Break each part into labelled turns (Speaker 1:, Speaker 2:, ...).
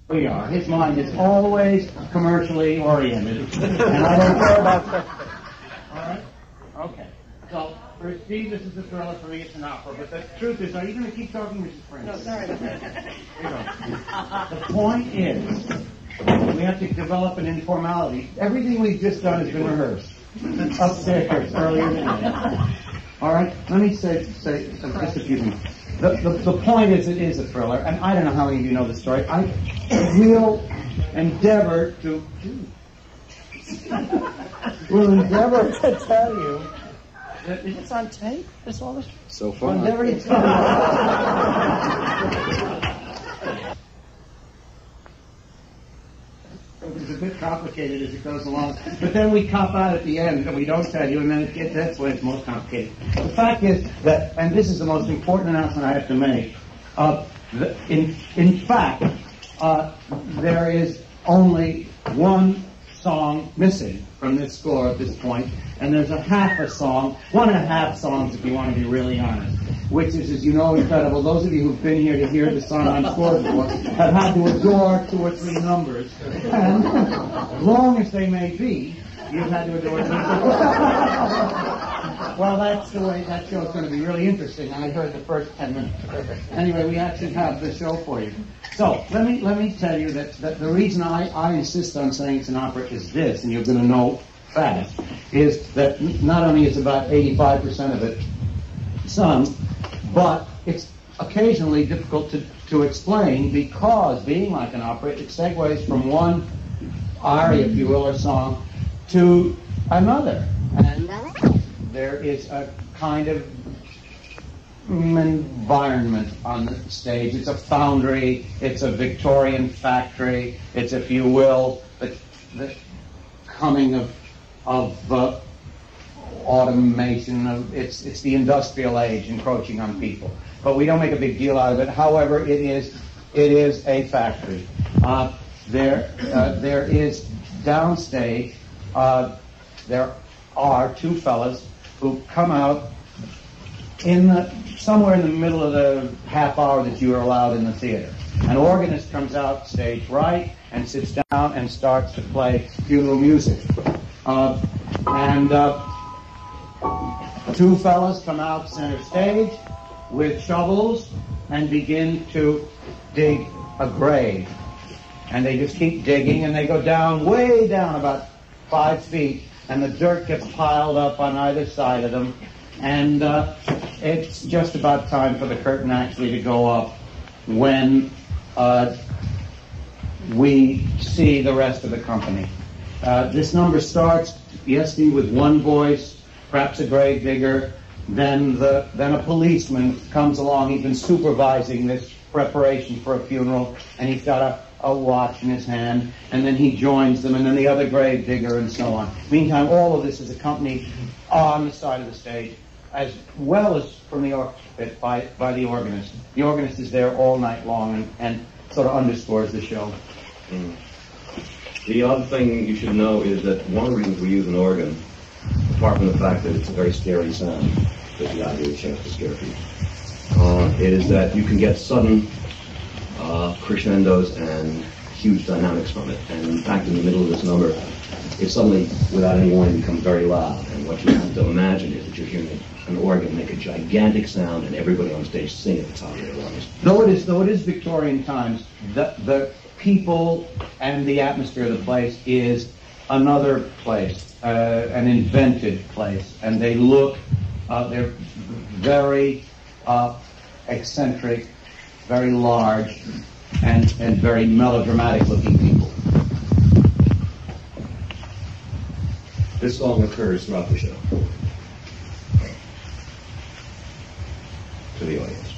Speaker 1: We are. His mind is always commercially oriented, and I don't care about that. All right? Okay. So, for Steve, this is a thriller. For me, it's an opera. But the truth is, are you going to keep talking, Mrs. Prince?
Speaker 2: No, sorry.
Speaker 1: Here you go. The point is, we have to develop an informality. Everything we've just done has been rehearsed upstairs earlier today. All right? Let me say just a few things. The point is, it is a thriller, and I don't know how many of you know the story. I will endeavor to tell you that it's on tape. That's all this.
Speaker 3: So far.
Speaker 1: Endeavor to tell you. It's a bit complicated as it goes along, but then we cop out at the end, and we don't tell you, and then that's when it's most complicated. The fact is that, and this is the most important announcement I have to make, in fact, there is only one song missing from this score at this point, and there's a half a song, 1.5 songs if you want to be really honest, which is, as you know, incredible. Those of you who've been here to hear the Sondheim score before have had to adore 2 or 3 numbers, and long as they may be, you've had to adore 2 or 3 Well, that's the way that show's going to be really interesting. I heard the first 10 minutes. Anyway, we actually have the show for you. So, let me tell you that the reason I insist on saying it's an opera is this, and you're going to know fast, is that not only is about 85% of it sung, but it's occasionally difficult to explain because, being like an opera, it segues from one aria, if you will, or song, to another. And there is a kind of environment on the stage. It's a foundry, it's a Victorian factory, it's, if you will, the coming of automation. It's the industrial age encroaching on people. But we don't make a big deal out of it. However, it is a factory. There is downstage. There are 2 fellas who come out somewhere in the middle of the half hour that you are allowed in the theater. An organist comes out stage right and sits down and starts to play funeral music. And 2 fellas come out center stage with shovels and begin to dig a grave. And they just keep digging, and they go down, way down, about 5 feet, and the dirt gets piled up on either side of them. And it's just about time for the curtain actually to go up when we see the rest of the company. This number starts, yes, with one voice, perhaps a grave digger, then a policeman comes along. He's been supervising this preparation for a funeral, and he's got a watch in his hand, and then he joins them, and then the other grave digger, and so on. Meantime, all of this is accompanied on the side of the stage, as well as from the orchestra by the organist. The organist is there all night long and sort of underscores the show.
Speaker 3: Mm. The other thing you should know is that one of the reasons we use an organ, apart from the fact that it's a very scary sound, that the idea is chance to scare people, it is that you can get sudden crescendos and huge dynamics from it. And in fact, in the middle of this number, it suddenly, without any warning, becomes very loud. And what you have to imagine is that you're hearing an organ make a gigantic sound and everybody on stage sing at the top of their lungs.
Speaker 1: Though it is Victorian times, the people and the atmosphere of the place is another place, an invented place. And they look, they're very eccentric, very large, and very melodramatic looking people.
Speaker 3: This song occurs throughout the show to the audience.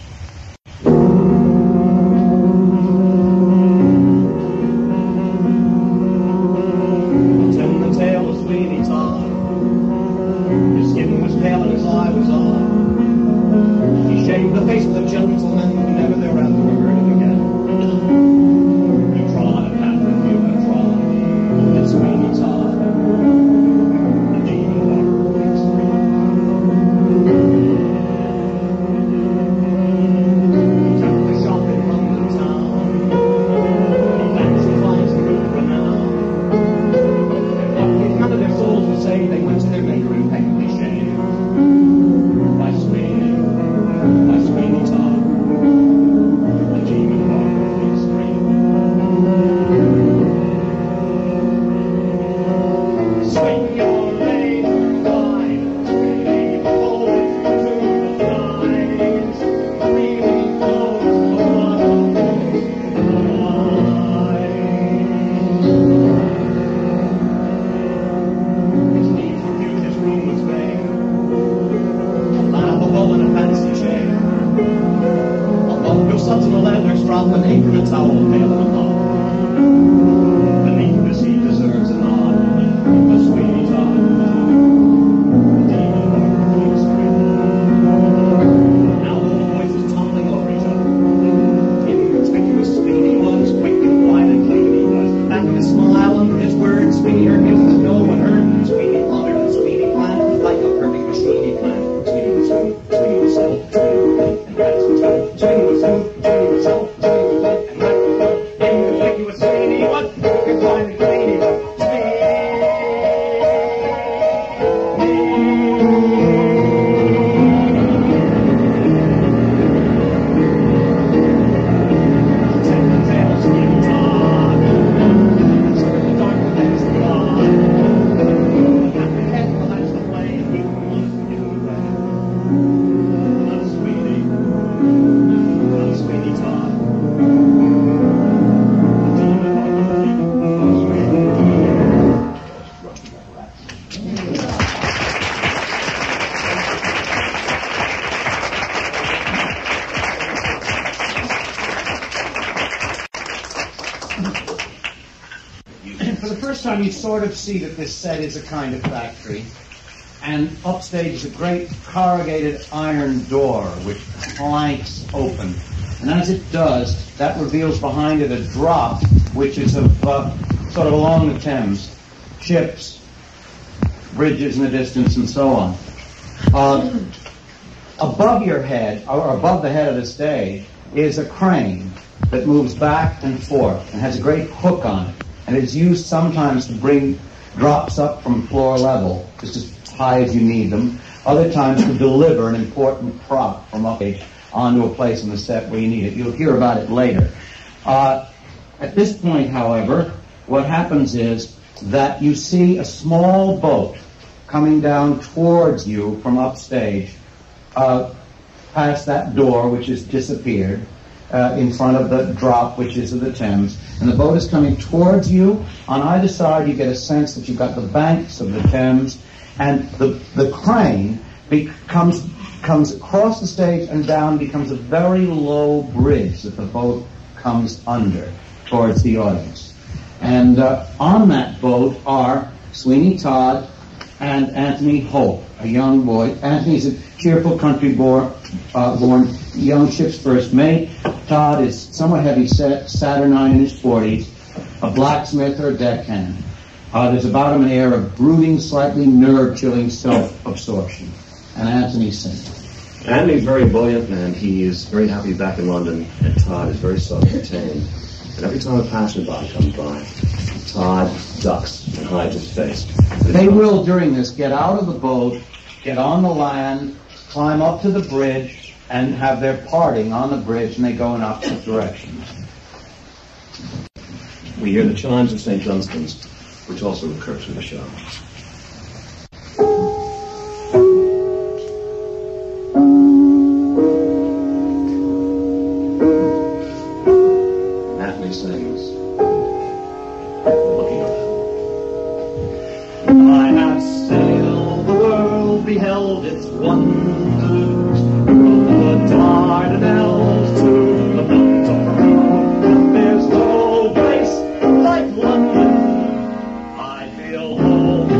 Speaker 4: Telling the tale of Sweeney Todd. His skin was pale and his eye was odd. He shaved the face of the gentleman who never thereafter heard him again. He trod a path that few have trod. And Sweeney Todd, the demon of our weeks.
Speaker 1: For the first time, you sort of see that this set is a kind of factory. And upstage is a great corrugated iron door which clanks open. And as it does, that reveals behind it a drop which is of, sort of along the Thames. Ships, bridges in the distance, and so on. Above your head, or above the head of the stage, is a crane that moves back and forth and has a great hook on it. And it's used sometimes to bring drops up from floor level, just as high as you need them. Other times to deliver an important prop from upstage onto a place in the set where you need it. You'll hear about it later. At this point, however, what happens is that you see a small boat coming down towards you from upstage, past that door which has disappeared, in front of the drop which is of the Thames, and the boat is coming towards you. On either side you get a sense that you've got the banks of the Thames, and the crane comes across the stage and down, becomes a very low bridge that the boat comes under towards the audience. And on that boat are Sweeney Todd and Anthony Hope, a young boy. Anthony's a cheerful country-born young ship's first mate. Todd is somewhat heavy-set, saturnine in his 40s, a blacksmith or a deckhand. There's about him an air of brooding, slightly nerve-chilling self-absorption. And Anthony sings.
Speaker 3: Anthony's very buoyant, and he is very happy back in London, and Todd is very self-contained. And every time a passerby comes by, Todd ducks and hides his face.
Speaker 1: They will, during this, get out of the boat, get on the land, climb up to the bridge, and have their parting on the bridge, and they go in opposite directions.
Speaker 3: We hear the chimes of St. Dunstan's, which also recurs in the show. Anthony sings, looking around.
Speaker 4: I have sailed the world, beheld its wonders, from the Dardanelles to the mountains of Peru. There's no place like London. I feel home.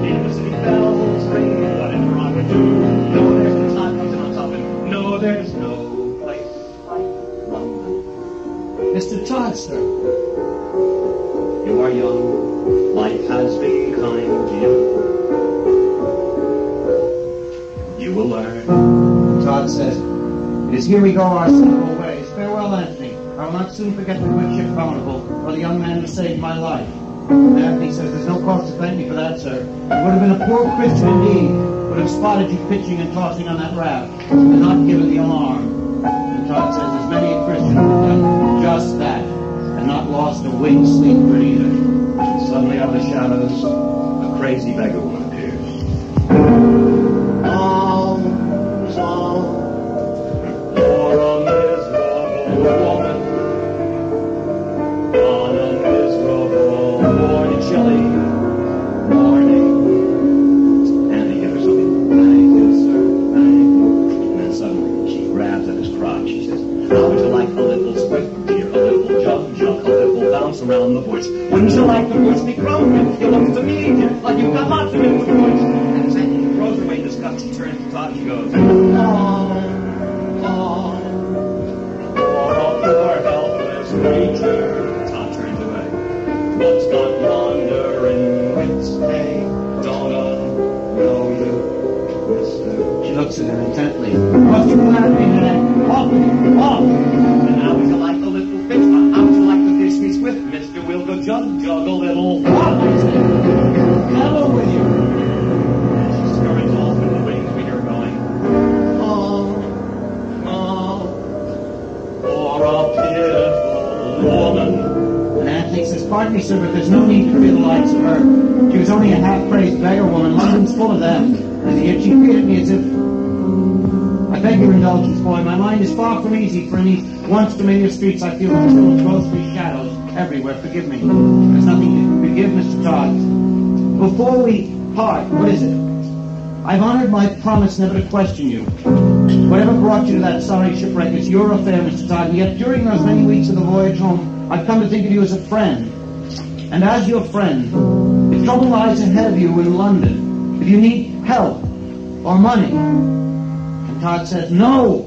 Speaker 4: If the city bells ring, whatever I would do, no, there's the time comes in on top, and no, there's no place like London.
Speaker 1: Mr. Todd, sir.
Speaker 4: You are young, life has been kind to you. You will learn.
Speaker 1: Todd says, "It is here we go our several ways. Farewell, Anthony. I will not soon forget the good ship Bountiful, or the young man who saved my life." And Anthony says, "There's no cause to thank me for that, sir. You would have been a poor Christian indeed, would have spotted you pitching and tossing on that raft, and not given the alarm." And Todd says, "There's many a Christian who have done just that, and not lost a winged sleep for it either."
Speaker 3: And suddenly out of the shadows, a crazy beggar woman appears.
Speaker 4: Alms, alms, for a miserable woman, on a miserable morning, chilly morning.
Speaker 3: And they give her something. Thank you, sir. Thank you. And then suddenly she grabs at his crotch. She says,
Speaker 4: How would you like a little squid, dear, a little jump, jump, a little bounce around the bush? Wouldn't you like the bush to be grumpy? You look to me, dear, like you've got lots of it with the bush. And as Anthony throws away this cup, she turns to Todd and she goes, oh, for a poor helpless creature. Todd turns away. What's got wandering wits, hey, don't know you, mister.
Speaker 1: She looks at him intently. "What's the matter with me today? Off! Off!"
Speaker 4: And how would you like a little fish? How would you like the fish we with, mister? We'll go jug a little.
Speaker 1: Hello with you.
Speaker 4: And she scurries off in the wings. We hear her going, oh, for a pitiful woman.
Speaker 1: And Anthony says, "Pardon me, sir, but there's no need to be the likes of her. She was only a half-crazed beggar woman. London's full of them." And yet she treated me as if... "I beg your indulgence, boy. My mind is far from easy, for in these once familiar streets I feel the chill of ghostly shadows everywhere. Forgive me. There's nothing to forgive, Mr. Todd. Before we part, what is it? I've honored my promise never to question you. Whatever brought you to that sorry shipwreck, it's your affair, Mr. Todd. And yet, during those many weeks of the voyage home, I've come to think of you as a friend. And as your friend, if trouble lies ahead of you in London, if you need help or money, and Todd says, no,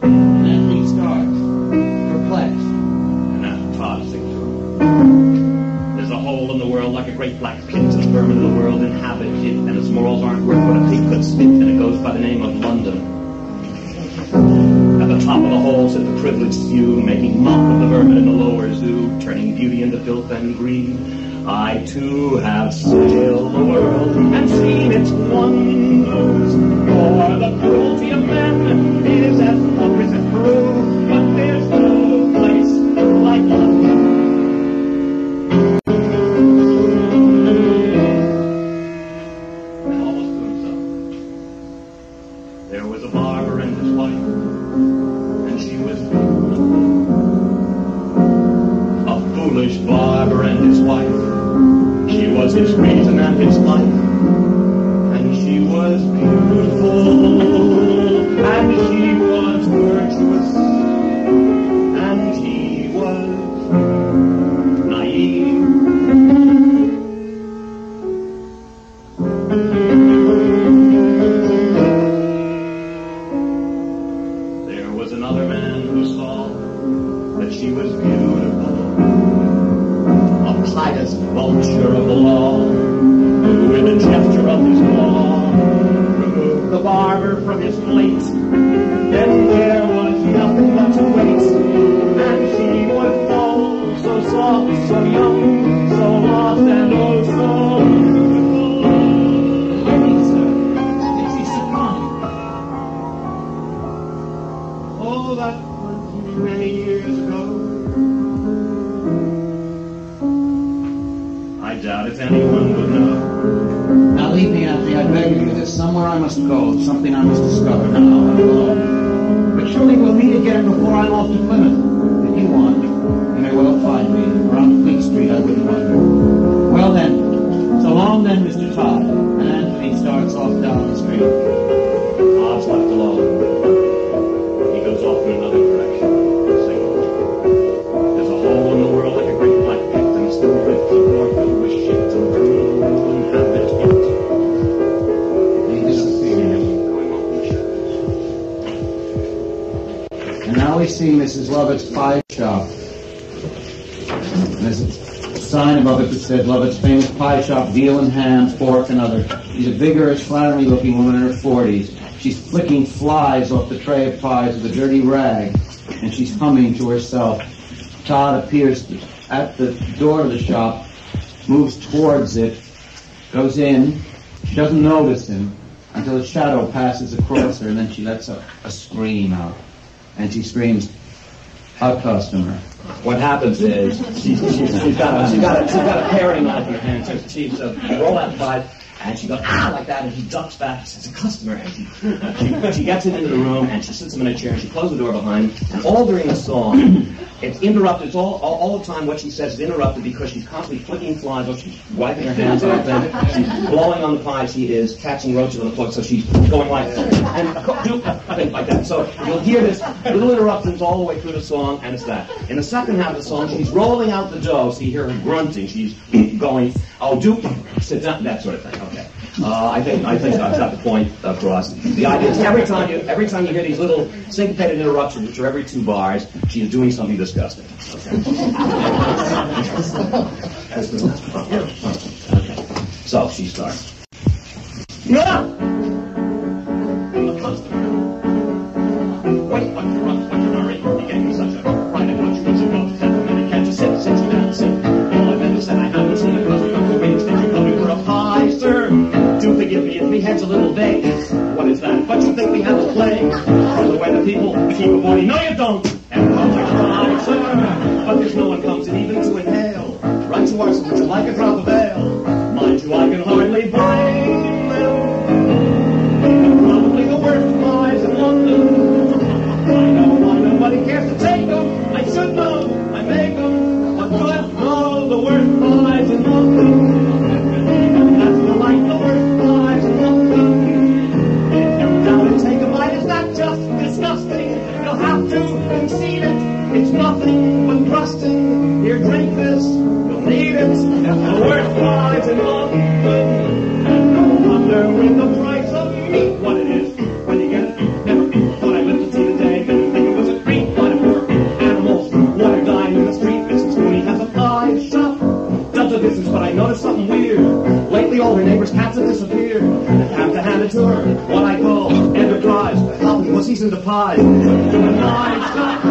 Speaker 1: and Anthony starts, perplexed.
Speaker 4: And now Todd sings to him. There's a hole in the world like a great black pit, and the vermin of the world inhabit it, and its morals aren't worth what a pig could spit, and it goes by the name of London. At the top of the hole sits the privileged few, making mock of the vermin in the lower zoo, turning beauty into filth and greed. I too have sailed the world and seen its wonders. For the cruelty of men is as hungry as Peru, but there's no place like London. And almost to himself, there was a barber and his wife, and she was a foolish barber and his wife. She was his reason and his life, and she was beautiful, and she was virtuous, and he was naive. There was another man who saw that she was beautiful, a pious vulture of the law, who with a gesture of his claw removed the barber from his plate. Then there was nothing but to wait, and she was all so soft, so young, so lost, and oh so beautiful. Oh, that was many years ago. I doubt if anyone would know.
Speaker 1: Now leave me, Anthony, I beg of you. There's somewhere I must go, something I must discover. Now, I'm alone. But surely we'll meet again before I'm off to Plymouth. If you want, you may well find me. Around Fleet Street, I wouldn't wonder. Well then, so long then, Mr. Todd. And Anthony starts off down the street.
Speaker 4: Todd's left alone. He goes off in another direction, singing. There's a hole in the world like a great black pit, and it's still rich and more filled with shit and dream and habit it.
Speaker 1: He disappears.
Speaker 4: Going off in the shadows.
Speaker 1: And now we see Mrs. Lovett's pie shop. And there's a sign above it that said Lovett's famous pie shop, veal and ham, pork and other. She's a vigorous, flattery-looking woman in her 40s. She's flicking flies off the tray of pies with a dirty rag, and she's humming to herself. Todd appears at the door of the shop, moves towards it, goes in. She doesn't notice him until a shadow passes across her, and then she lets a scream out. And she screams, "A customer."
Speaker 4: What happens is she's got a paring knife in her hand. She's roll out the pipe, and she goes ah like that, and he ducks back. She says, "A customer." And she gets him into the room, and she sits him in a chair, and she closes the door behind him. And all during the song, it's interrupted. It's all the time what she says is interrupted because she's constantly flicking flies. Or she's wiping her hands off them. She's blowing on the pie. She is catching roaches on the floor. So she's going like and things like that. So you'll hear this little interruptions all the way through the song, and it's that. In the second half of the song, she's rolling out the dough. So you hear her grunting. She's going, "Oh, sit down," that sort of thing. Okay. I think I've got the point across. The idea is every time you hear these little syncopated interruptions, which are every 2 bars, she is doing something disgusting. Okay. Okay. So she starts. Yeah! The customer. Wait, what's your hurry? He gave me such a fright. I thought you was a ghost. Said a minute, can't you sit you down, sit. Well, I never said I haven't seen a customer who waits that you're coming for a pie, sir. Do forgive me if my head's a little vague. What is that? But you think we have a plague? From the way the people keep avoiding. No, you don't! And comes a cry, sir. But there's no one comes in even to inhale. Right to our solution like a drop of ale. Mind you, I can hardly blame them. They're probably the worst pies in London. I know, nobody cares to take them. I should know, I make them. But good, no, the worst pies in London. That's the like the worst pies in London. Every time I take a bite, it's not just It's nothing but crusting. Here, drink this. You'll need it. The worst lies in London. And no wonder with the price of meat what it is when you get it. Never thought I'd live to see the day. Didn't think it was a treat. What a poor animals. Water dying in the street. Mrs. Sweeney has a pie shop. Does the business, but I noticed something weird. Lately, all her neighbors' cats have disappeared. I have to hand it to her. What I call enterprise. Helping was seasoned to pies. Doing nine stuff.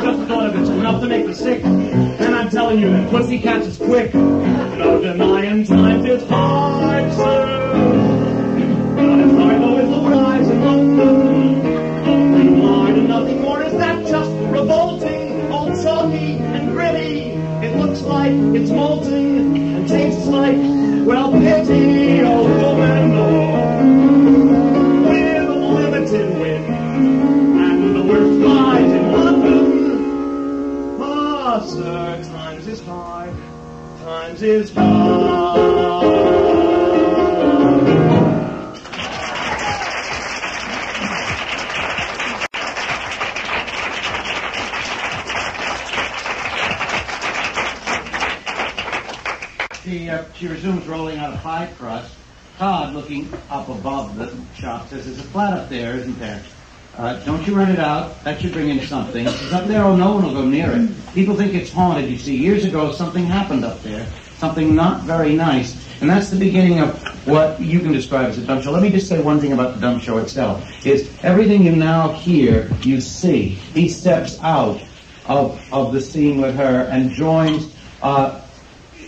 Speaker 4: Just the thought of it's enough to make me sick. And I'm telling you that pussy cats is quick. No denying times is hard, sir. Not as hard though as the rise in London. Nothing hard and nothing more. Is that just revolting? All chalky and gritty. It looks like it's molting and tastes like, well, pity, oh woman, oh. With limited wit and the worst lies in London. Ah, sir, times is hard, times is hard.
Speaker 1: She resumes rolling out a pie crust. Todd, looking up above the shop, says, "There's a flat up there, isn't there? Don't you rent it out? That should bring in something." She's up there, oh, no one will go near it. People think it's haunted, you see. Years ago, something happened up there. Something not very nice. And that's the beginning of what you can describe as a dump show. Let me just say one thing about the dump show itself. Is everything you now hear, you see. He steps out of the scene with her and joins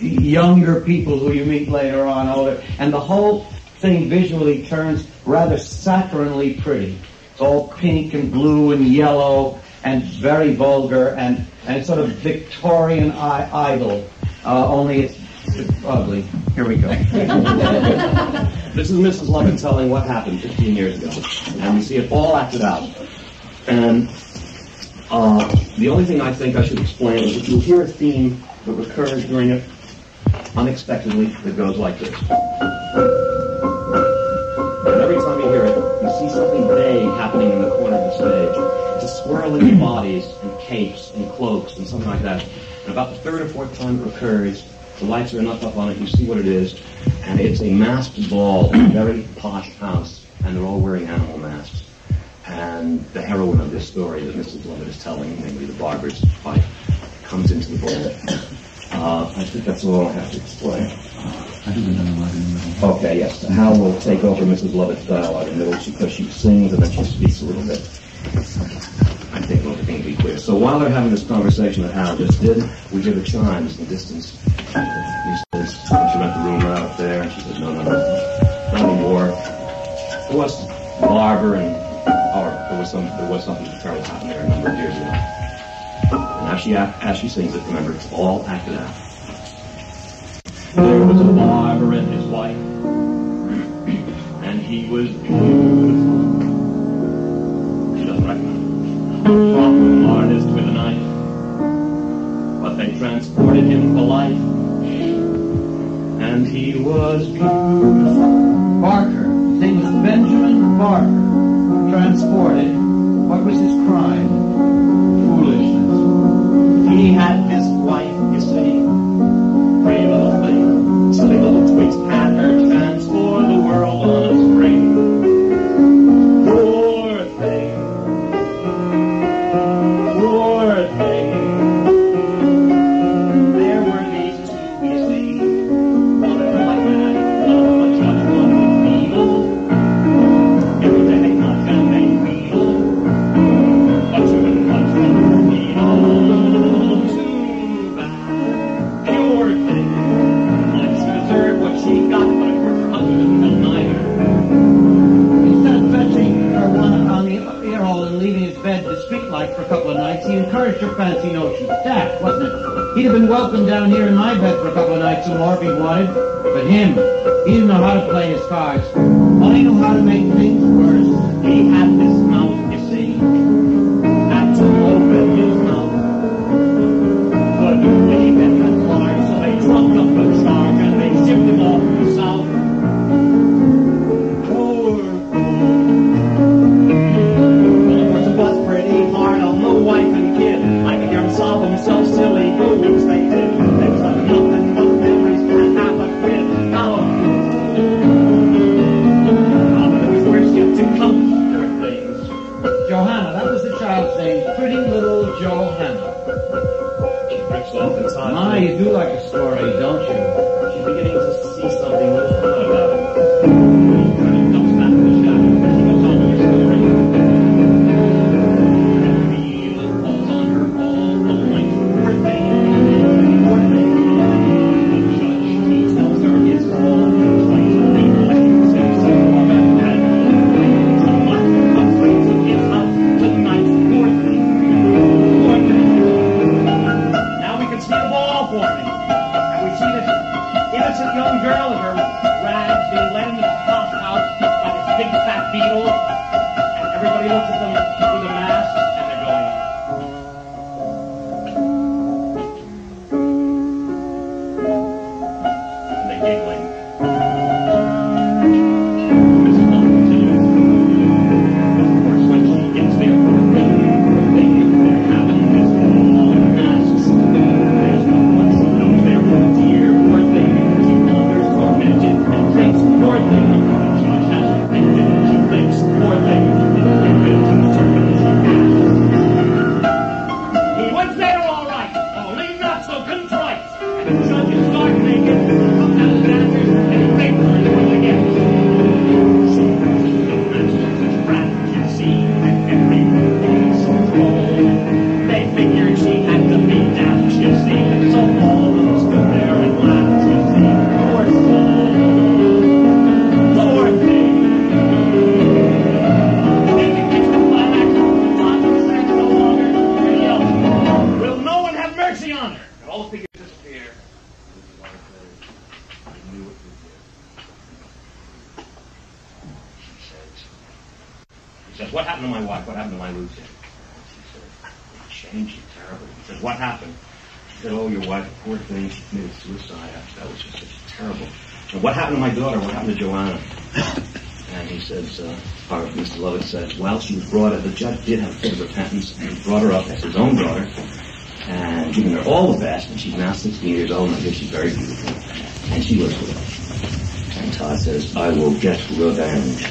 Speaker 1: younger people who you meet later on, older, and the whole thing visually turns rather saccharinely pretty. It's all pink and blue and yellow and very vulgar and it's sort of Victorian idol, only it's ugly. Here we go.
Speaker 3: This is Mrs. Lovett telling what happened 15 years ago, and we see it all acted out. And the only thing I think I should explain is that you'll hear a theme that recurs during it unexpectedly that goes like this. And every time you hear it, you see something vague happening in the corner of the stage. It's a swirling of bodies and capes and cloaks and something like that. And about the third or fourth time it recurs, the lights are enough up on it, you see what it is, and it's a masked ball in a very posh house, and they're all wearing animal masks. And the heroine of this story that Mrs. Lovett is telling, namely the barber's wife, comes into the ball. I think that's all I have to explain. Okay, yes. Hal will take over Mrs. Lovett's dialogue in the middle because she sings and then she speaks a little bit. I think everything will be clear. So while they're having this conversation that Hal just did, we hear the chimes in the distance. He says, "She rent the room right up there?" And she says, "No, not anymore." There was a barber and there was something terrible happened there a number of years ago. And as she sings it, remember, it's all acted out.
Speaker 4: There was a barber and his wife, and he was beautiful. She doesn't recognize him. A proper artist with a knife, but they transported him for life, and he was beautiful.
Speaker 1: Barker. His name was Benjamin Barker. Transported. What was his crime? Foolishness.
Speaker 4: He had this wife, you see, pretty little thing, silly little twigs, had her transport the world on a string. Poor thing, poor thing. There were these two, you see, one of them like mad, one of them a judge, one with feeble. Every day they knock and they wheedle, but too much from the needle.
Speaker 1: For a couple of nights, he encouraged her fancy notions. Daft, wasn't it? He'd have been welcome down here in my bed for a couple of nights or more if he wanted. But him, he didn't know how to play his cards. Only knew how to make things worse.
Speaker 4: He had this mouth, you see, had to open his mouth. Couldn't leave it at large, so they trumped up the charge and they shipped him off to the south. Poor wife and kid. I can hear him themselves silly fools. They did. They've got nothing but memories and half a quid. Now, there was worse yet to come. There were things.
Speaker 1: Johanna, that was the child's name. Pretty little Johanna.
Speaker 4: She drifts off in time.
Speaker 1: My, you do like a story, don't you?
Speaker 4: She's beginning to see something little fun about it. He kind of dumps back in the shadow. She goes on with her story. And feeling falls on her all the night. Poor thing. Poor thing. The judge, he tells her it's all right. He blames himself on that bad thing. Someone comes to his house tonight. Poor thing. Poor thing. Now we can see the ball forming. And we see this innocent young girl in her rags being led into the top house by this big fat beetle. And everybody looks at them through the mask and they're going, and they're giggling. This is what we do. Of course, when she gets there, poor thing, they're having this ball in masks. There's no one who knows their dear poor thing. She wanders tormented and thinks, poor thing. Josh has offended, she thinks, poor thing. He was there all right, only not so contrite. And the judges start naked, come down the dancers, and he makes her do it again. So the master's such brats, you see, and everybody's so droll. They figured she had to be daft, you see, so all of them stood there and laughed, you see. Poor soul, poor thing. Then we reach the climax, Todd stands no longer, and yells, will no one have mercy on her? And all the figures disappear.
Speaker 3: I knew what you did.
Speaker 4: He says, what happened to my wife? What happened to my Lucy? She said, it changed you terribly. He said, what happened? She said, oh, your wife, poor thing, she committed suicide. That was just such terrible. And what happened to my daughter? What happened to Joanna? And he says, Mr. Lovett says, well, she was brought up, the judge did have a fit of repentance, and he brought her up as his own daughter, and given her all the best, and she's now 16 years old, and I think she's very beautiful. And she lives with him. And Todd says, I will get revenge.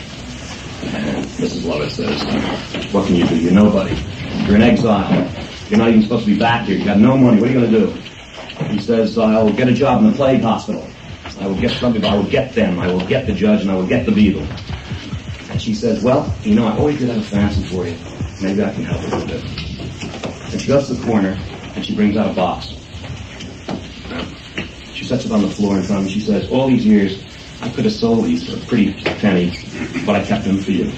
Speaker 4: And Mrs. Lovett says, what can you do? You're nobody. You're in exile. You're not even supposed to be back here. You got no money. What are you going to do? He says, I'll get a job in the plague hospital. I will get something. I will get them. I will get the judge, and I will get the beetle. And she says, well, you know, I always did have a fancy for you. Maybe I can help a little bit. And she goes to the corner, and she brings out a box. She sets it on the floor in front of me. She says, all these years, I could have sold these for a pretty penny, but I kept them for you.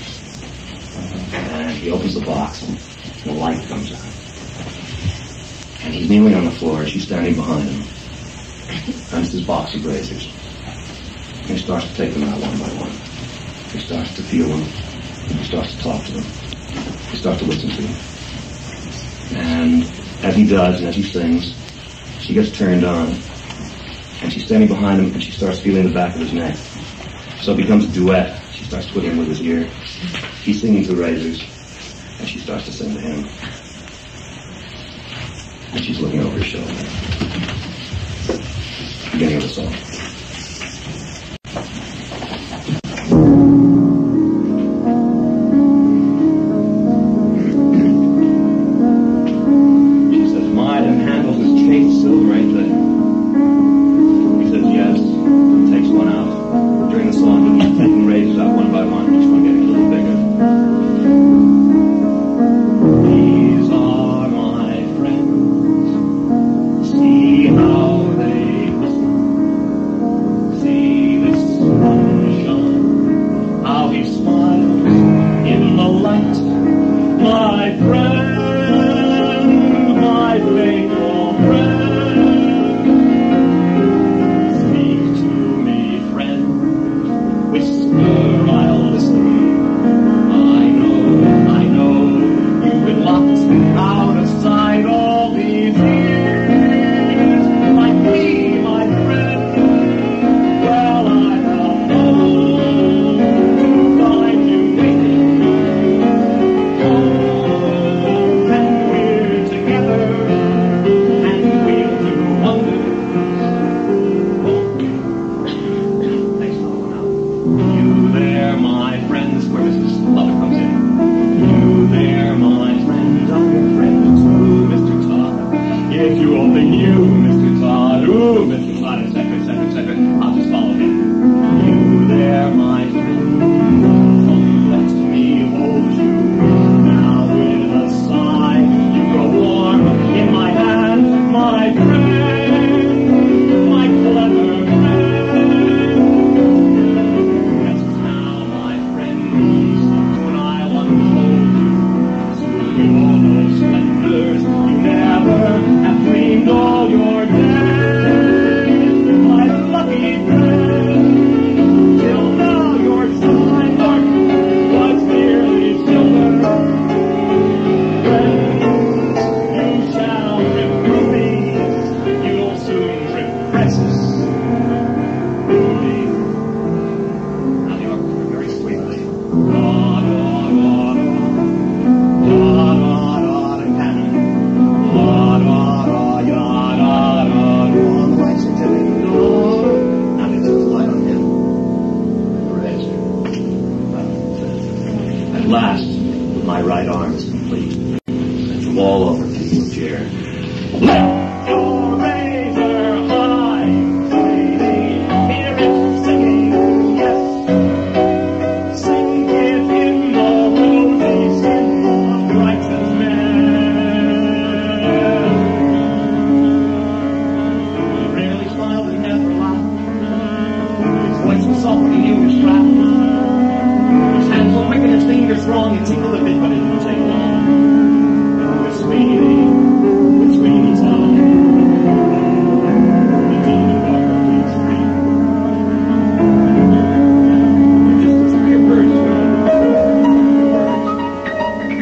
Speaker 4: And he opens the box, and the light comes on. And he's kneeling on the floor, and she's standing behind him. And it's his box of razors. And he starts to take them out one by one. He starts to feel them. He starts to talk to them. He starts to listen to them. And as he does, and as he sings, she gets turned on. And she's standing behind him, and she starts feeling the back of his neck. So it becomes a duet. She starts twiddling with his ear. He's singing to razors, and she starts to sing to him. And she's looking over his shoulder. Beginning of the song. She says, mine and handles his chased silver, ain't they? He says, yes. He takes one out. During the song, he keeps taking razors out one by one, each one getting a little bigger. These are my friends. See how they listen. Lift your razor high, Sweeney. Hear it singing, yes. Sing it in the rosy skin of righteous men. He rarely smiled and never laughed. His voice was soft and he knew his craft. His hands were quick and his fingers strong. It tingled a bit, but it didn't take long. With Sweeney Todd. The demon walked up the street. Just the three birds.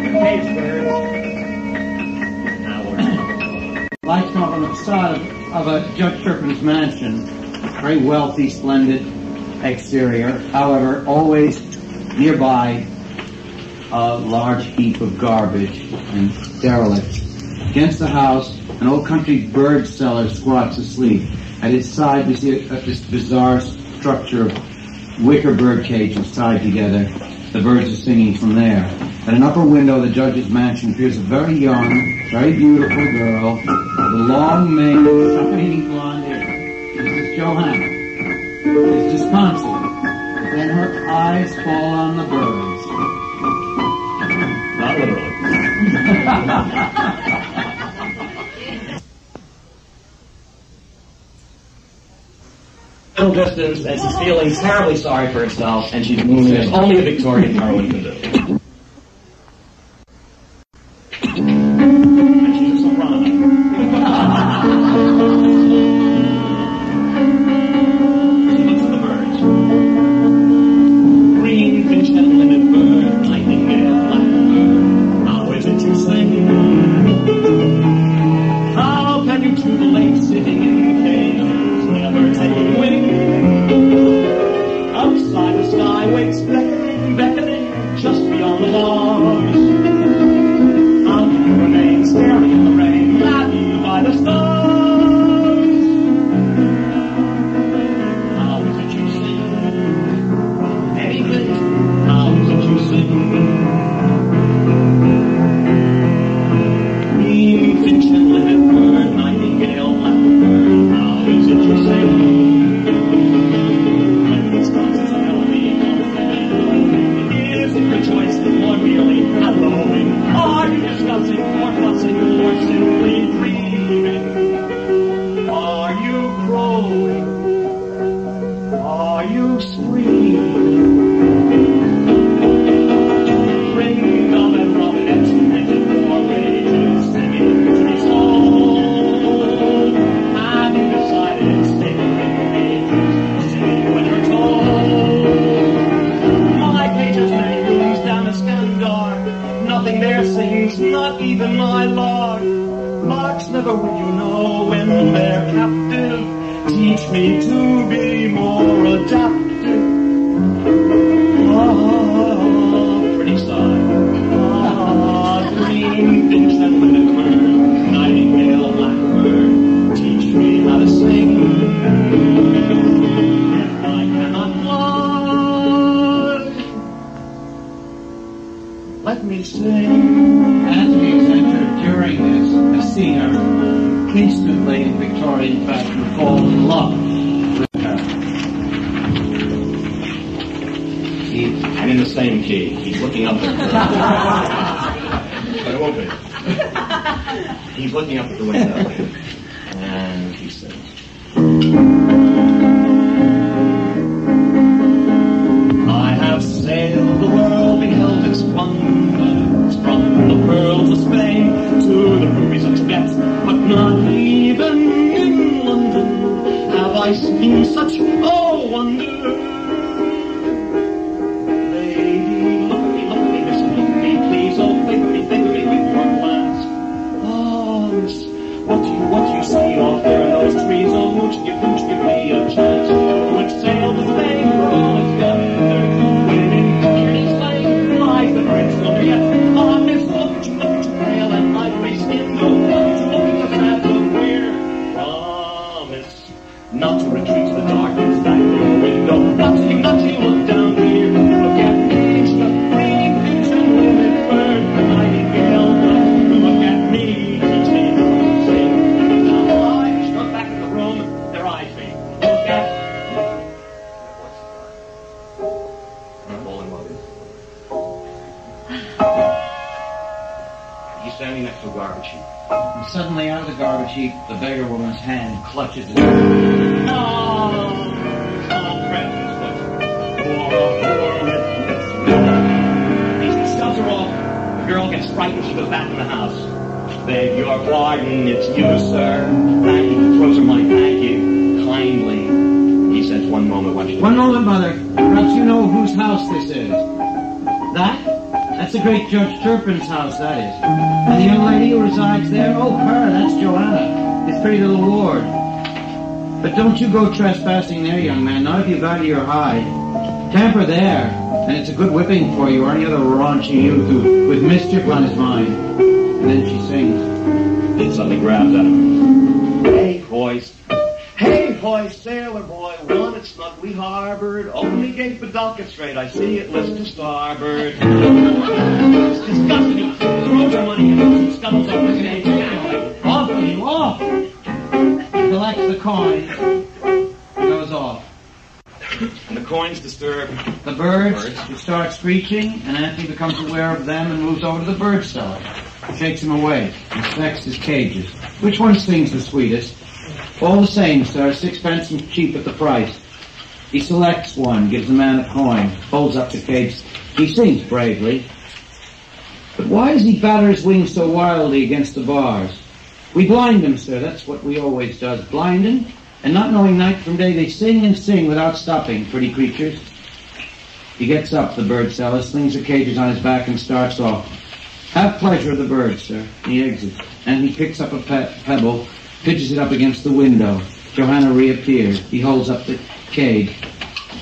Speaker 4: The cage birds. Now we're on.
Speaker 1: Lights come up on the facade of a Judge Turpin's mansion. Very wealthy, splendid exterior. However, always nearby a large heap of garbage and derelict. Against the house, an old country bird seller squats asleep. At his side, we see this bizarre structure of wicker bird cages tied together. The birds are singing from there. At an upper window of the judge's mansion appears a very young, very beautiful girl with a long mane, shiny blonde hair. This is Johanna. It's disconsolate. Then her eyes fall on the birds.
Speaker 4: Not literally. Little distance, and she's feeling terribly sorry for herself, and she's moving as only a Victorian heroine can do. And she's a soprano. She looks at the birds. Green finch and linnet bird, nightingale, blackbird. How is it you sing? How can you to the lake sitting in caves, never taking wing? Outside the sky waits beckoning, beckoning, just beyond the bars. How do you remain staring in the rain, laughing by the stars? How is it you sing? Anything? How is it you sing? Green finch and linnet bird, nightingale, blackbird, how is it you sing? When these voices are melody, is it rejoicing or merely hallowing? Are you discussing or fussing or simply dreaming? Are you crowing? Are you screaming? Ring dove and robinets and four pages singing tree song. Have you decided staying in pages, singing when you're told? My pages many rooms down a Skandar, nothing there sings, not even my lark. Larks never would you know when they're captive. Teach me to be more adaptive. Ah, pretty sigh. Ah, green finch and linnet bird, nightingale, blackbird, teach me how to sing. If I cannot fly, let me sing.
Speaker 1: As we entered during this, a singer instantly, in Victorian fashion, fall in love with her.
Speaker 4: And in the same key, he's looking up at her. But it won't be. He's looking up at the window, and he sings. I have sailed the world, beheld its wonders, from the pearls of Spain to the rubies of Tibet, but not even in London have I seen such a wonder. Lady, look at me, miss, look at me, please, oh, think me with your glance. Oh, miss, what do you see off there in those trees? Oh, won't you give me a chance? Would sail to Spain for all its wonder, when in Kearney's lane lies the Prince of Yet. Ah, miss, look at you, pale and ivory skin, no, look at the sands so queer. Promise not to retreat to the darkness back your window. Not to look down here. Look at me, the green finch and linnet bird, the nightingale. Look at me, teach me how to sing.
Speaker 1: Suddenly, out of the garbage heap, the beggar woman's hand clutches his.
Speaker 4: Oh, precious foot. He shoves her off. The girl gets frightened. She goes back in the house. Beg your pardon, it's you, sir. Thank you. Throws her money. Thank you. Kindly. He says, one moment, watch it.
Speaker 1: One moment, Mother. Perhaps you know whose house this is. That? That's the great Judge Turpin's house, that is. And the young lady who resides there? Oh, her, that's Joanna, his pretty little ward. But don't you go trespassing there, young man, not if you value your hide. Tamper there, and it's a good whipping for you, or any other raunchy youth with mischief on his mind. And then she sings.
Speaker 4: Then suddenly grabs at him. Hey, boys. Hey, boy, sailor boy, one at Snugly Harbored, only gate for docket straight, I see it list to starboard. It's disgusting, throws her money and scuttles over the stage.
Speaker 1: Off with you, off! He collects the coin, goes off.
Speaker 4: And the coin's disturbed.
Speaker 1: The birds start screeching, and Anthony becomes aware of them and moves over to the bird cellar. Shakes him away, inspects his cages. Which one sings the sweetest? All the same, sir, 6 pence and cheap at the price. He selects one, gives the man a coin, holds up the cage. He sings bravely. But why does he batter his wings so wildly against the bars? We blind him, sir, that's what we always does, blind him. And not knowing night from day, they sing and sing without stopping, pretty creatures. He gets up, the bird seller, slings the cages on his back and starts off. Have pleasure of the bird, sir. He exits, and he picks up a pebble, pitches it up against the window. Johanna reappears. He holds up the cage.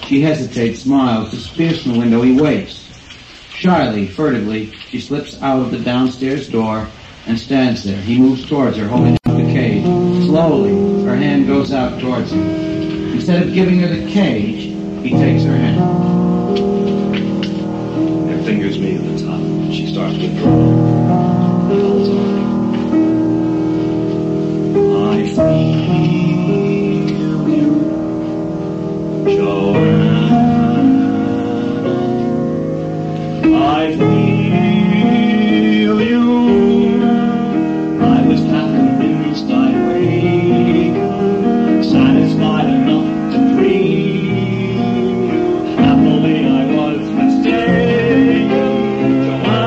Speaker 1: She hesitates, smiles, disappears from the window. He waits. Shyly, furtively, she slips out of the downstairs door and stands there. He moves towards her, holding up the cage. Slowly, her hand goes out towards him. Instead of giving her the cage, he takes her hand.
Speaker 4: Her fingers meet at the top. She starts to draw. He holds on. I feel you, Joanna. I feel you. I was half convinced I'd wake up, satisfied enough to dream you. Happily I was mistaken, Joanna.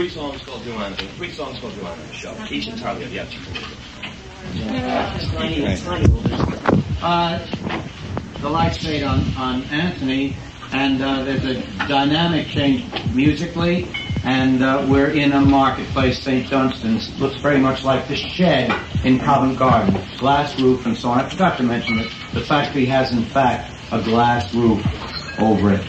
Speaker 3: three songs called Joanna in the show, each entirely of the
Speaker 1: The lights fade on Anthony, and there's a dynamic change musically, and we're in a marketplace, St. Dunstan's. Looks very much like the shed in Covent Garden. Glass roof and so on. I forgot to mention that the factory has, in fact, a glass roof over it.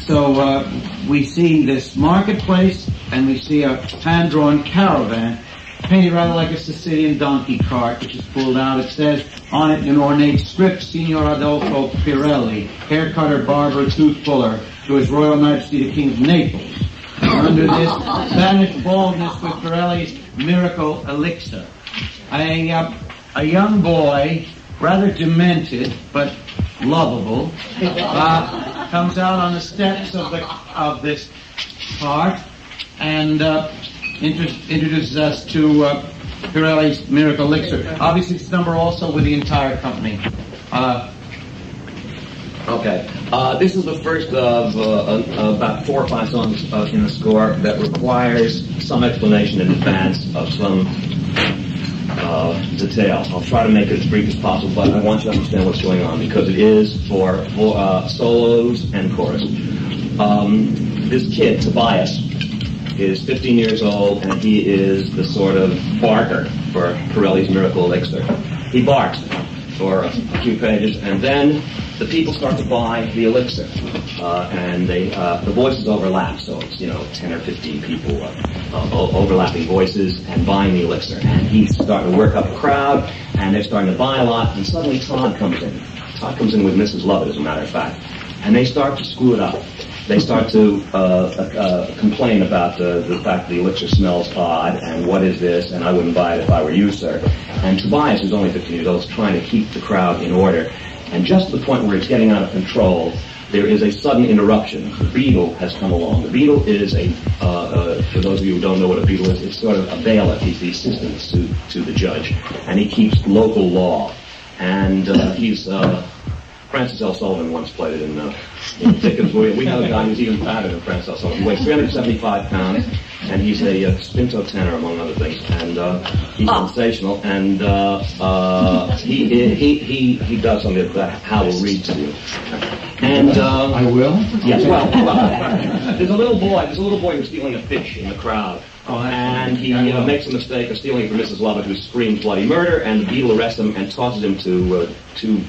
Speaker 1: So we see this marketplace, and we see a hand-drawn caravan, painted rather like a Sicilian donkey cart, which is pulled out. It says on it in ornate script, Signor Adolfo Pirelli, hair cutter, barber, tooth puller, to His Royal Majesty the King of Naples. Under this banished baldness with Pirelli's miracle elixir. A young boy, rather demented, but lovable, comes out on the steps of this cart and introduces us to Pirelli's miracle elixir. Obviously, it's number also with the entire company.
Speaker 3: This is the first of about 4 or 5 songs in the score that requires some explanation in advance of some detail. I'll try to make it as brief as possible, but I want you to understand what's going on because it is for solos and chorus. This kid, Tobias, is 15 years old, and he is the sort of barker for Pirelli's miracle elixir. He barks for a few pages, and then the people start to buy the elixir, and the voices overlap, so it's 10 or 15 people overlapping voices and buying the elixir, and he's starting to work up a crowd, and they're starting to buy a lot, and suddenly Todd comes in. Todd comes in with Mrs. Lovett, as a matter of fact, and they start to screw it up. They start to complain about the fact that the elixir smells odd, and what is this, and I wouldn't buy it if I were you, sir. And Tobias, who's only 15 years old, is trying to keep the crowd in order. And just to the point where it's getting out of control, there is a sudden interruption. The Beadle has come along. The Beadle is for those of you who don't know what a Beadle is, it's sort of a bailiff. He's the assistant to the judge. And he keeps local law. And he's... Francis L. Sullivan once played it in Dickens. We know a guy who's even fatter than Francis L. Sullivan. He weighs 375 pounds, and he's a spinto tenor, among other things. And he's sensational. And he does something that Hal will read to you. And
Speaker 1: I will.
Speaker 3: Yes. Well, there's a little boy who's stealing a fish in the crowd. And he makes a mistake of stealing it from Mrs. Lovett, who screams bloody murder, and the Beadle arrests him and tosses him to 2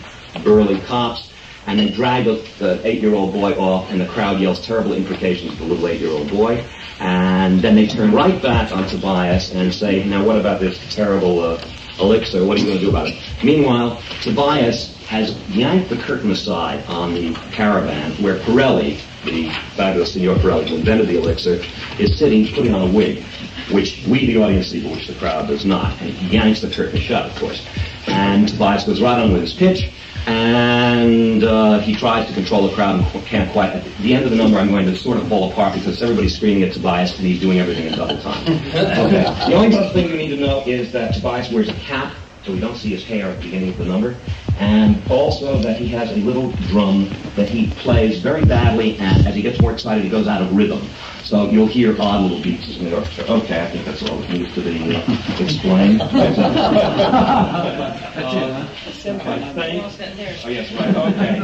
Speaker 3: burly cops, and they drag the 8-year-old boy off, and the crowd yells terrible imprecations to the little 8-year-old boy, and then they turn right back on Tobias and say, now what about this terrible elixir, what are you going to do about it? Meanwhile, Tobias has yanked the curtain aside on the caravan where Pirelli, the fabulous Signor Pirelli who invented the elixir, is sitting putting on a wig, which we, the audience, see, but which the crowd does not. And he yanks the curtain shut, of course. And Tobias goes right on with his pitch, and he tries to control the crowd and can't quite. At the end of the number, I'm going to sort of fall apart because everybody's screaming at Tobias, and he's doing everything in double time. Okay. The only other thing you need to know is that Tobias wears a cap, so we don't see his hair at the beginning of the number, and also that he has a little drum that he plays very badly, and as he gets more excited, he goes out of rhythm. So you'll hear odd little beats in the orchestra. Okay, I think that's all that needs to be explained. That's it. Oh, yes, right. Okay.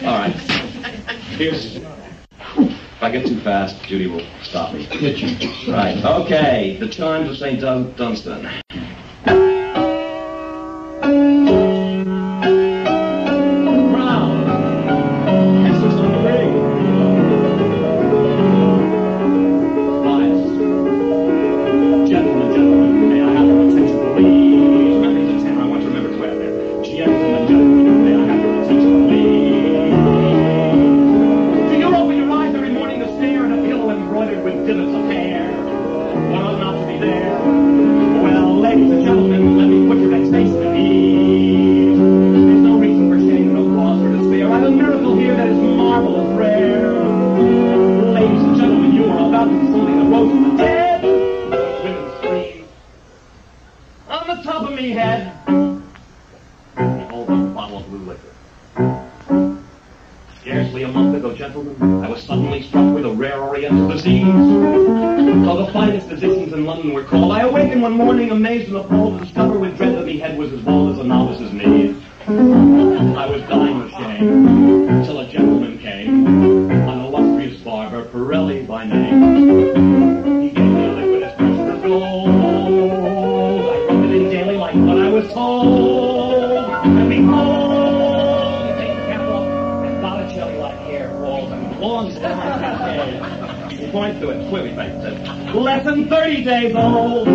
Speaker 3: All right. Here's... If I get too fast, Judy will stop me. Right. Okay. The Chimes of St. Dunstan. Yes.
Speaker 4: Precisely a month ago, gentlemen, I was suddenly struck with a rare oriental disease. So the finest physicians in London were called. I awakened one morning amazed and appalled to discover with dread that my head was as bald as a novice's knees. I was dying of shame until a gentleman came, an illustrious barber, Pirelli by name. He gave me a liquid as precious as gold. I rubbed it in daily like what I was told. And behold, take the cap off, and Botticelli-like hair falls and belongs to my cascade. He points to it, squibby face, says, less than 30 days old.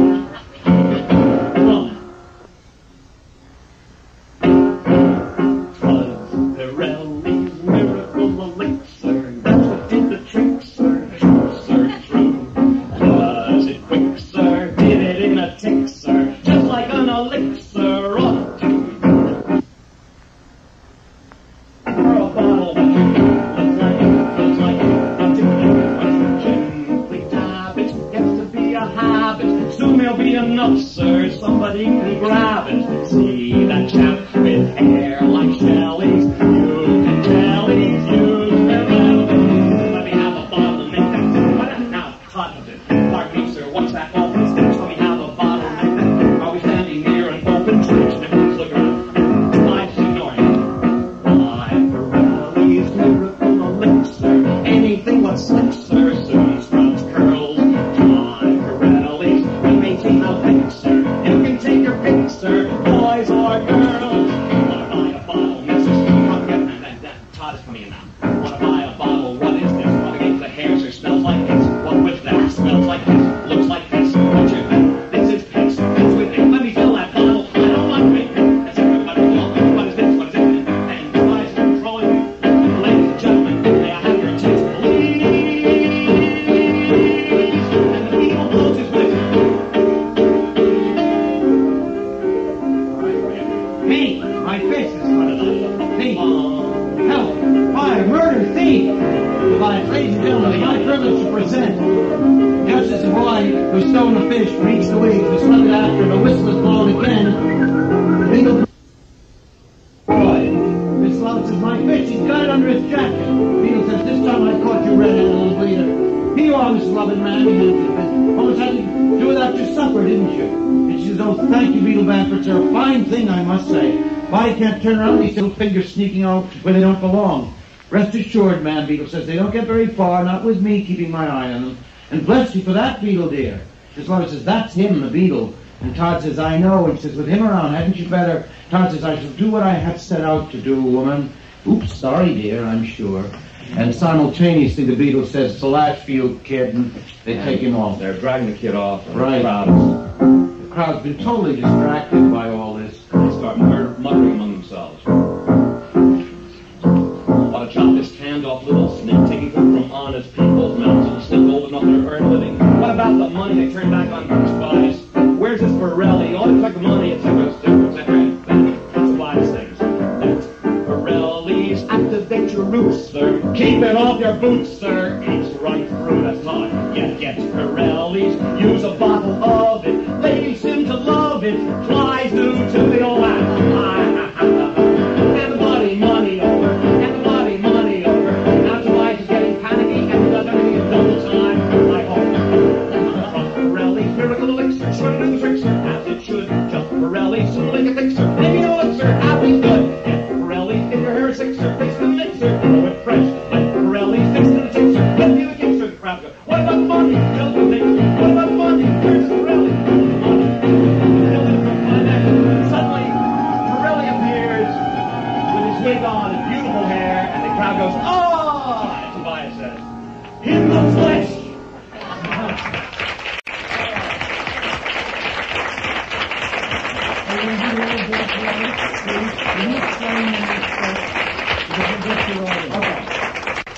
Speaker 1: Sneaking out where they don't belong. Rest assured, man, Beetle says, they don't get very far, not with me keeping my eye on them. And bless you for that, Beetle, dear. His mother says, that's him, the Beetle. And Todd says, I know. And he says, with him around, hadn't you better? Todd says, I shall do what I have set out to do, woman. Oops, sorry, dear, I'm sure. And simultaneously, the Beetle says, it's the last field, kid, and they take him off.
Speaker 3: They're dragging the kid off.
Speaker 1: Right. The crowd's been totally distracted by all this.
Speaker 4: They start muttering among themselves. Ought to chop this canned-off little snake, taking food from honest people's mouths, and still old enough to earn a living. What about the money they turn back on first buys? Where's this Pirelli? You ought to check the money, etc., etc., etc. That's wise things. Pirelli's activate your roots, sir. Keep it off your boots, sir. Eats right through, that's Todd. Get Pirelli's. Use a bottle of it. Ladies seem to love it. Flies do too, they all laugh. And the money over. And the money over. Now Tobias is getting panicky and he does everything in double time. I hope. Pirelli's miracle elixir. Sure to do the trick, sir. As it should. Just Pirelli's so like a fixer. Maybe no elixir. Happy good. Get Pirelli's in your hair sixer. Fix the mixer. Throw it fresh. Let Pirelli's fix the fixer. Let me the kickster. Crowd go. What about money? Just the thing. What about money? Where's the Pirelli? Suddenly, Pirelli appears with his wig on and beautiful hair, and the crowd goes, "Ah!" And Tobias says, "In the flesh."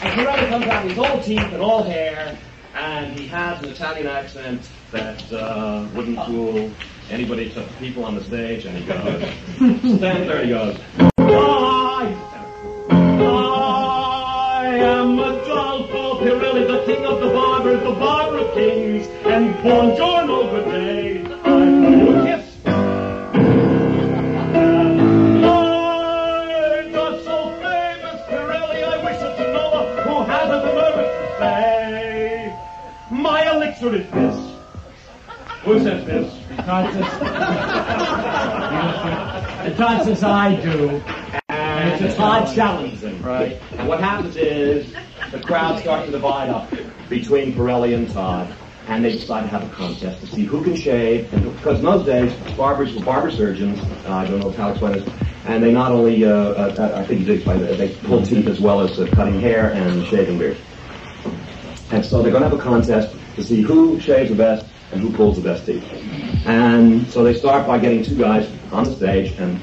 Speaker 4: And Pirelli comes out, he's all teeth and all hair, and he has an Italian accent that wouldn't fool anybody except the people on the stage, and he goes, stand there, he goes, I am Adolfo Pirelli, the king of the barbers, the barber of kings, and buongiorno, good day, I blow you a kiss. I'm just so famous, Pirelli, I wish it to know. And Todd says, I do. And it's a Todd challenge him.
Speaker 1: Right.
Speaker 3: And what happens is the crowd starts to divide up between Pirelli and Todd, and they decide to have a contest to see who can shave. And because in those days, barbers were barber surgeons. I don't know how to explain this. And they not only, I think you did explain it, they pull teeth as well as cutting hair and shaving beards. And so they're going to have a contest to see who shaves the best and who pulls the best teeth. And so they start by getting two guys on the stage and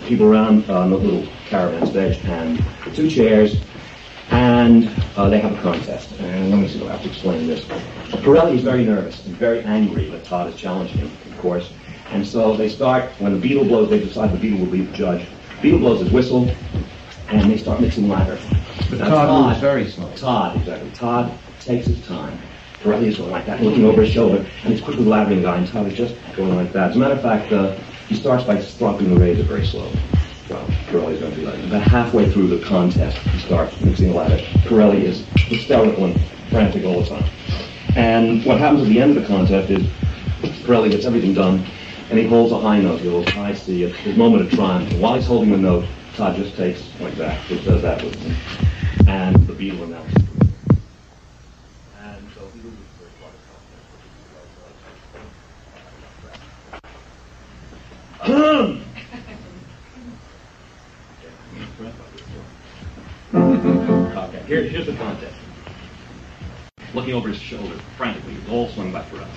Speaker 3: people around the little caravan stage and two chairs, and they have a contest. And let me see if I have to explain this. Pirelli is very nervous and very angry that Todd is challenging him, of course. And so they start, when the Beatle blows, they decide the Beatle will be the judge. Beatle blows his whistle, and they start mixing lather.
Speaker 1: But Todd moves very slow.
Speaker 3: Todd, exactly. Todd takes his time. Pirelli is going like that, looking over his shoulder, and he's quickly lathering the guy, and Todd is just going like that. As a matter of fact, he starts by stropping the razor very slowly. Well, Pirelli is going to be like that. About halfway through the contest, he starts mixing the lather. Pirelli is hysterical and frantic all the time. And what happens at the end of the contest is Pirelli gets everything done, and he holds a high note, he holds high C, his moment of triumph. And while he's holding the note, Todd just takes like that, just does that with him. And the Beatle announces. And so he loses the first part of the contest. Okay, here's the contest. Looking over his shoulder, frantically, he's all swung back for us.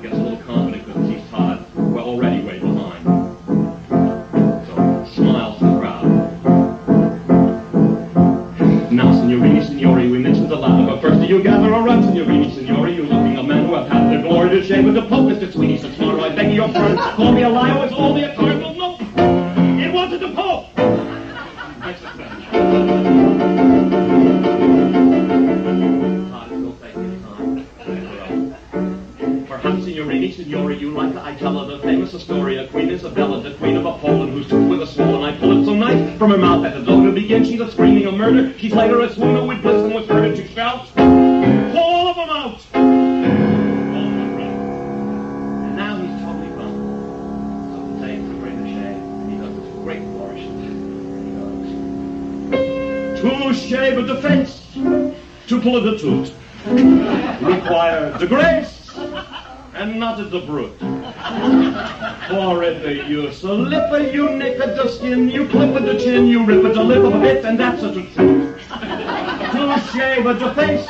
Speaker 3: Gets a little confident because he sees Todd already way behind. So, smiles to the crowd. Now, signorini, signori, we mentioned the latter, but first do you gather around, signorini, signori, you looking a man who have had the glory to shave with the Pope, Mr. Sweeney, said tomorrow, I beg your pardon, call me a liar, it's only a cardinal, no, it wasn't the Pope! Signori, you like I tell her the famous Astoria, Queen Isabella, the Queen of Poland, who's took with a sword, and I pull it so nice from her mouth at the door to begin. She's a screaming of murder. She's later a swoon with bliss and with murder to shout. All of them out! All one round. And now he's totally bummed. So he takes the greater shave, and he does this great flourish. And he goes, to shave at the face, to pull at the toot, require the grace, and not at the brute. For at the use a lip, you nick at the skin, you clip at the chin, you rip at the lip of a bit, and that's a truth. To shave at the face,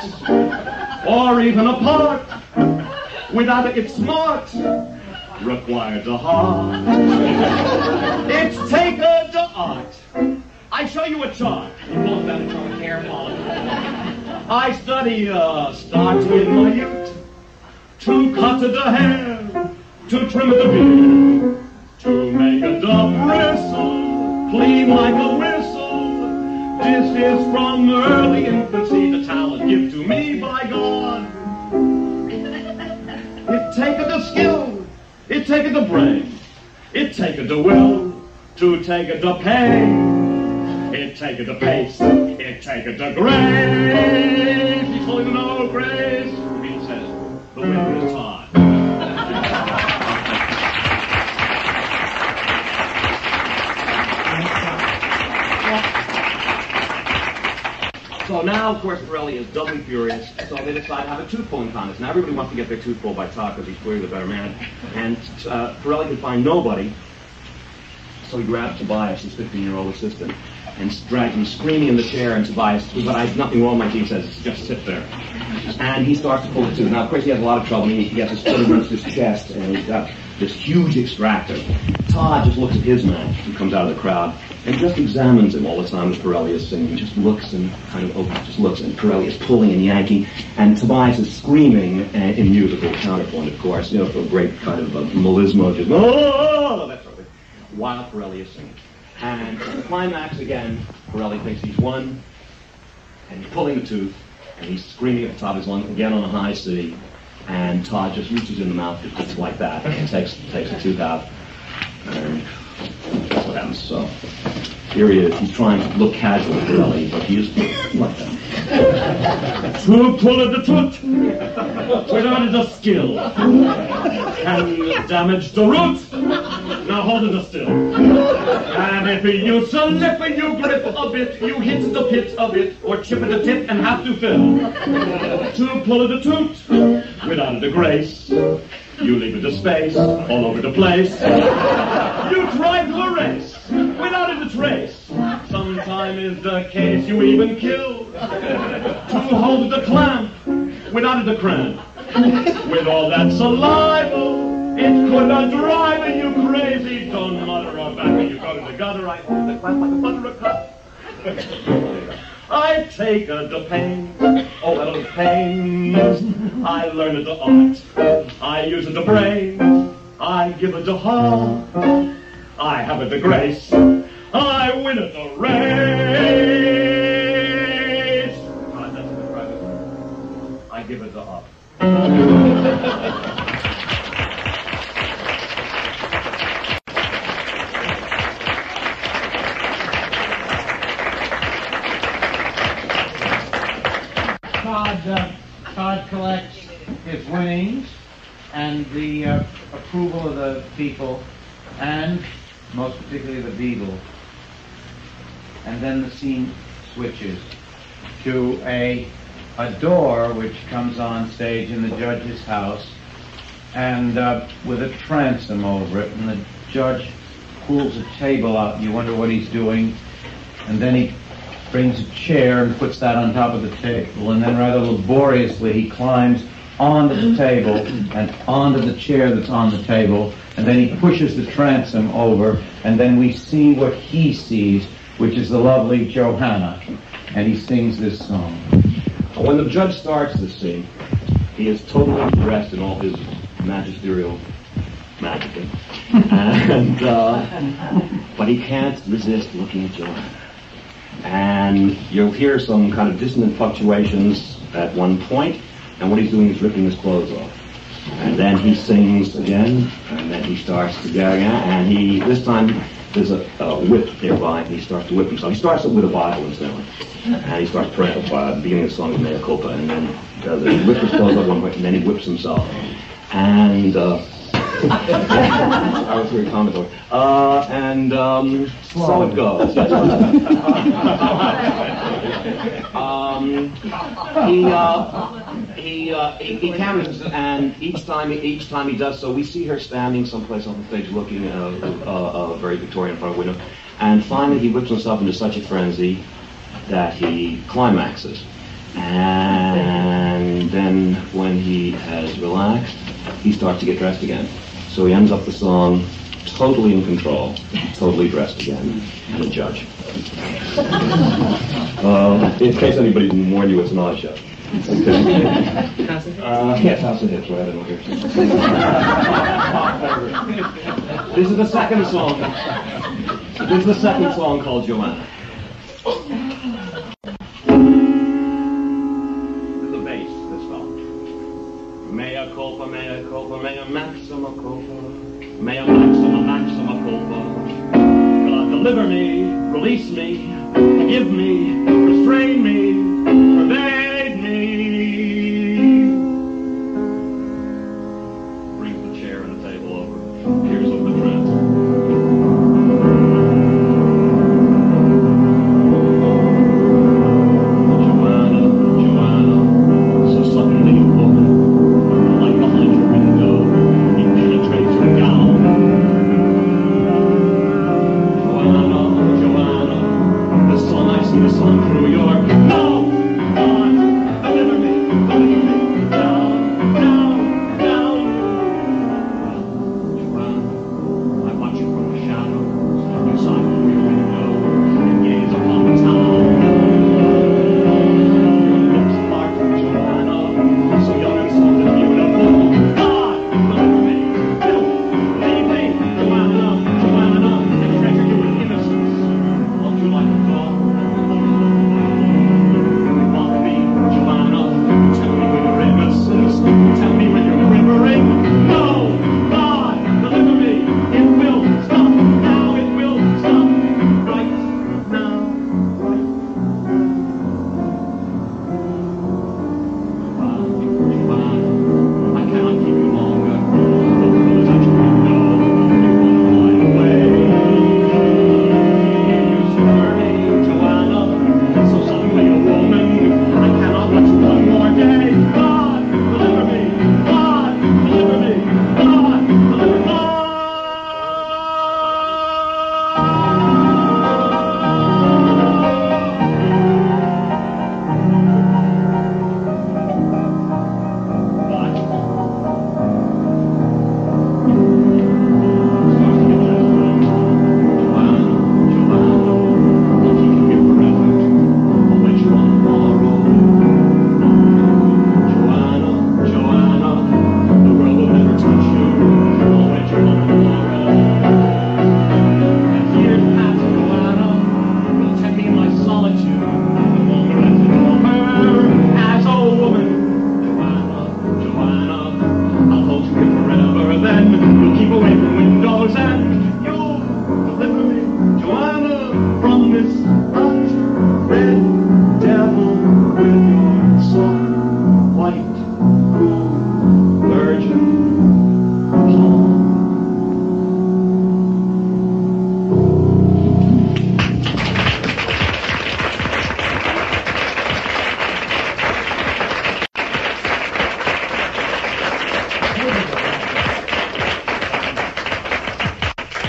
Speaker 3: or even a part, without it, it's smart, requires a heart. It's take the art. I show you a chart. You pull up that chart, careful. I study, start with my youth. To cut the hair, to trim the beard, to make it bristle, clean like a whistle. This is from early infancy, the talent given to me by God. It taketh the skill, it taketh the brain, it taketh the will, to take it the pain, it taketh the pace, it taketh the grace. He's holding no grace. He says, the winner is Todd. So now, of course, Pirelli is doubly furious, so they decide to have a tooth pulling contest. Now everybody wants to get their tooth pulled by Todd because he's clearly the better man. And Pirelli can find nobody, so he grabs Tobias, his 15-year-old assistant, and drags him screaming in the chair, and Tobias, but I have nothing wrong, my team says, just sit there. And he starts to pull the tooth. Now, of course, he has a lot of trouble. He gets his foot against his chest, and he's got this huge extractor. Todd just looks at his man, who comes out of the crowd, and just examines him all the time as Pirelli is singing. He just looks and kind of just looks, and Pirelli is pulling and yanking, and Tobias is screaming in musical counterpoint, of course, you know, for a great kind of melismo, just, oh, that sort of thing, while Pirelli is singing. And the climax again, Pirelli thinks he's won, and he's pulling the tooth, and he's screaming at the top of his lungs, again on a high C, and Todd just reaches in the mouth, just like that, and takes the tooth out, and that's what happens. So here he is. He's trying to look casual at Pirelli, but he is like that.
Speaker 4: To pull at the toot without the skill can damage the root. Now hold it still. And if you slip and you grip a bit, you hit the pit a bit, or chip at the tip and have to fill. To pull at the toot without the grace, you leave it the space all over the place. You try to erase without it a trace. Sometime is the case you even kill. To hold the clamp without the cramp. With all that saliva, it could not drive you crazy. Don't mutter about it. You go to the gutter. I hold the clamp like a butter a cup. I take the pain, oh hello pain. I learn the art, I use the brain, I give it the heart, I have it the grace, I win it the race. That's the private. I give it the heart.
Speaker 1: Todd collects his winnings and the approval of the people, and most particularly the Beatles. And then the scene switches to a door which comes on stage in the judge's house, and with a transom over it, and the judge pulls a table out, and you wonder what he's doing, and then he brings a chair and puts that on top of the table, and then rather laboriously he climbs onto the table and onto the chair that's on the table, and then he pushes the transom over, and then we see what he sees, which is the lovely Johanna, and he sings this song.
Speaker 3: When the judge starts this scene, he is totally dressed in all his magisterial magic, and but he can't resist looking at Johanna. And you'll hear some kind of dissonant fluctuations at one point, and what he's doing is ripping his clothes off. And then he sings again, and then he starts to go again, and this time there's a whip nearby, and he starts to whip himself. He starts with a Bible incidentally, and he starts praying at the beginning of the song with Mea Culpa, and then he whips his clothes up one point, and then he whips himself. And I was very commentary. So it goes. He canvases, and each time he does so, we see her standing someplace on the stage looking very Victorian in front of a window, and finally he whips himself into such a frenzy that he climaxes. And then when he has relaxed, he starts to get dressed again. So he ends up the song totally in control, totally dressed again, and a judge. In case anybody didn't warn you, it's not a show. Okay. Yes, House of Hits, right? I don't hear. This is the second song. This is the second song called Joanna. Mea culpa, mea culpa, mea maxima culpa, mea maxima, maxima culpa. God, deliver me, release me, forgive me, restrain me, pervade me. Brings the chair and the table over, peers over the transom.
Speaker 4: Through your mouth.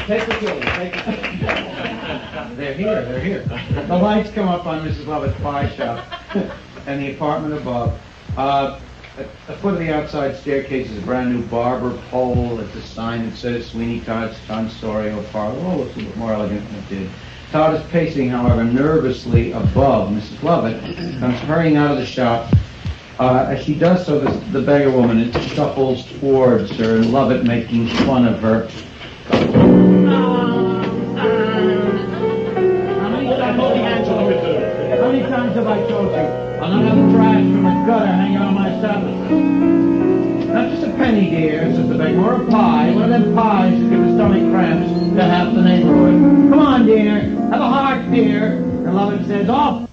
Speaker 4: Take the children, take the children.
Speaker 1: They're here. The lights come up on Mrs. Lovett's pie shop and the apartment above. At the foot of the outside staircase is a brand new barber pole. It's a sign that says Sweeney Todd's Tonsorial Parlor. Oh, it's a little bit more elegant than it did. Todd is pacing, however, nervously above. Mrs. Lovett comes hurrying out of the shop. As she does so, the beggar woman shuffles towards her, and Lovett making fun of her. How many times have I told you? I'll not have trash from the gutter hanging on my establishment. Not just a penny, dear, says the beggar, or a pie. One of them pies that give the stomach cramps to half the neighborhood. Come on, dear. Have a heart, dear. And Lovett says, off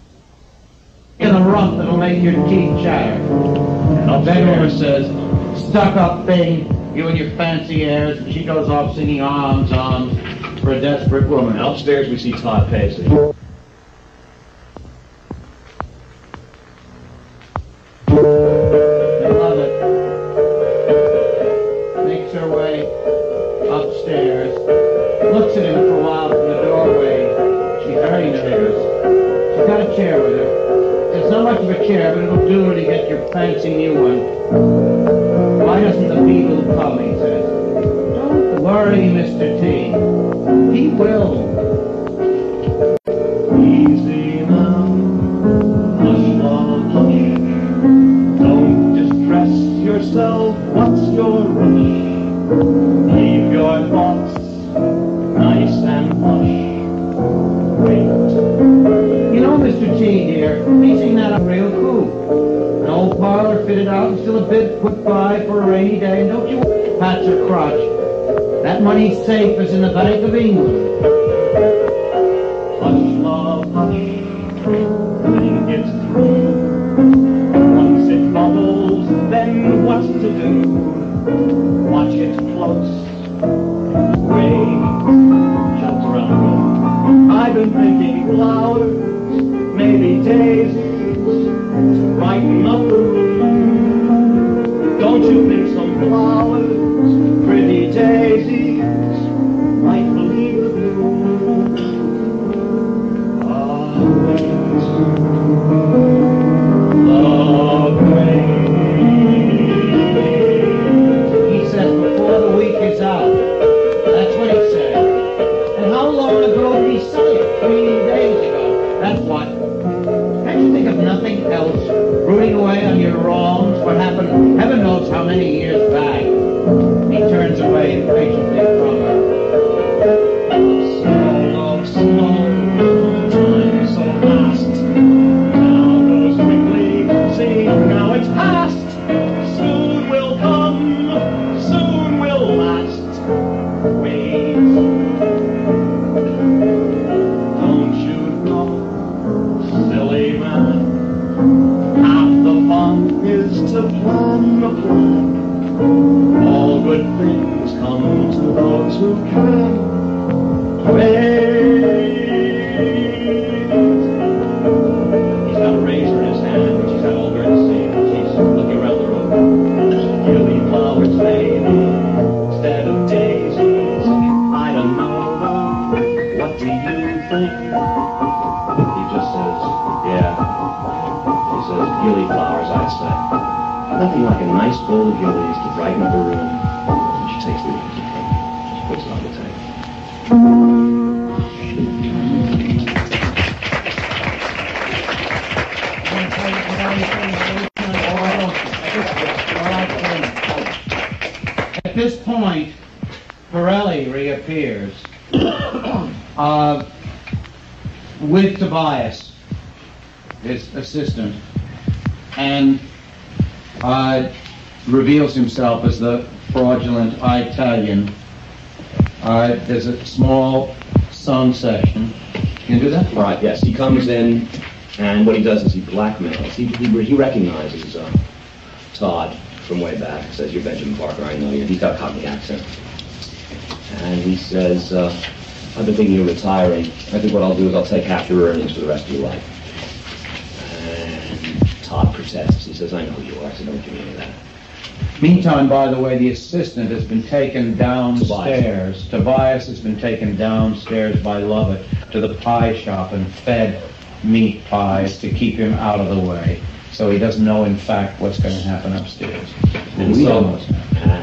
Speaker 1: in a rump that'll make your teeth chatter. And the beggar woman says, stuck up thing, you and your fancy airs. And she goes off singing arms, arms for a desperate woman.
Speaker 3: Upstairs we see Todd pacing.
Speaker 1: Looks at him for a while from the doorway. She's very nervous. She's got a chair with her. It's not much of a chair, but it'll do her to get your fancy new one. Why doesn't the beadle come, he says. Don't worry, Mr. T. He will.
Speaker 4: Easy now, hush, love, hush. Don't distress yourself, what's your rush? Leave your thoughts nice and hush. Wait.
Speaker 1: You know, Mr. T, dear, he's seen that a real coup. An old parlor fitted out and still a bid put by for a rainy day. And don't you pats her crotch. That money's safe as in the Bank of England.
Speaker 4: Hush, love, hush. Think it through. Once it bubbles, then what's to do? Watch it close. Wait. Jumps around the room. I've been thinking flowers, maybe daisies, to brighten up the room. Don't you think some flowers, pretty daisies, might relieve the gloom? Ah, love rain.
Speaker 1: He says before the week is out. That's what he said. And how long ago did he say it? 3 days ago. That's what. Can't you think of nothing else? Brooding away on your wrongs? What happened? Heaven knows how many years back. He turns away impatiently from her.
Speaker 4: Slow, slow, time so fast. Now goes quickly, see, now it's past. Soon will come, soon will last. Wait. Don't you know, silly man, half the fun is to plan a plan. All good things come to those who can wait. He's got a razor in his hand, which he's had all during the scene. She's looking around the room. Gilly flowers, maybe, instead of daisies. I don't know, what do you think? He just says, yeah. He says, gilly flowers, I'd say. Nothing like a nice bowl of gillies to brighten up a room. She takes the she puts it on the table.
Speaker 1: At this point, Pirelli reappears with Tobias, his assistant, and reveals himself as the fraudulent Italian. There's a small song session. Can you do that?
Speaker 3: All right, yes. He comes in, and what he does is he blackmails. He recognizes Todd from way back. He says, you're Benjamin Parker, I know you. He's got a Cockney accent. And he says, I've been thinking of retiring. I think what I'll do is I'll take half your earnings for the rest of your life. And Todd protests. He says, I know who you are. I said, don't give me any of that.
Speaker 1: Meantime, by the way, the assistant has been taken downstairs. Tobias has been taken downstairs by Lovett to the pie shop and fed meat pies to keep him out of the way. So he doesn't know, in fact, what's going to happen upstairs.
Speaker 3: And we don't.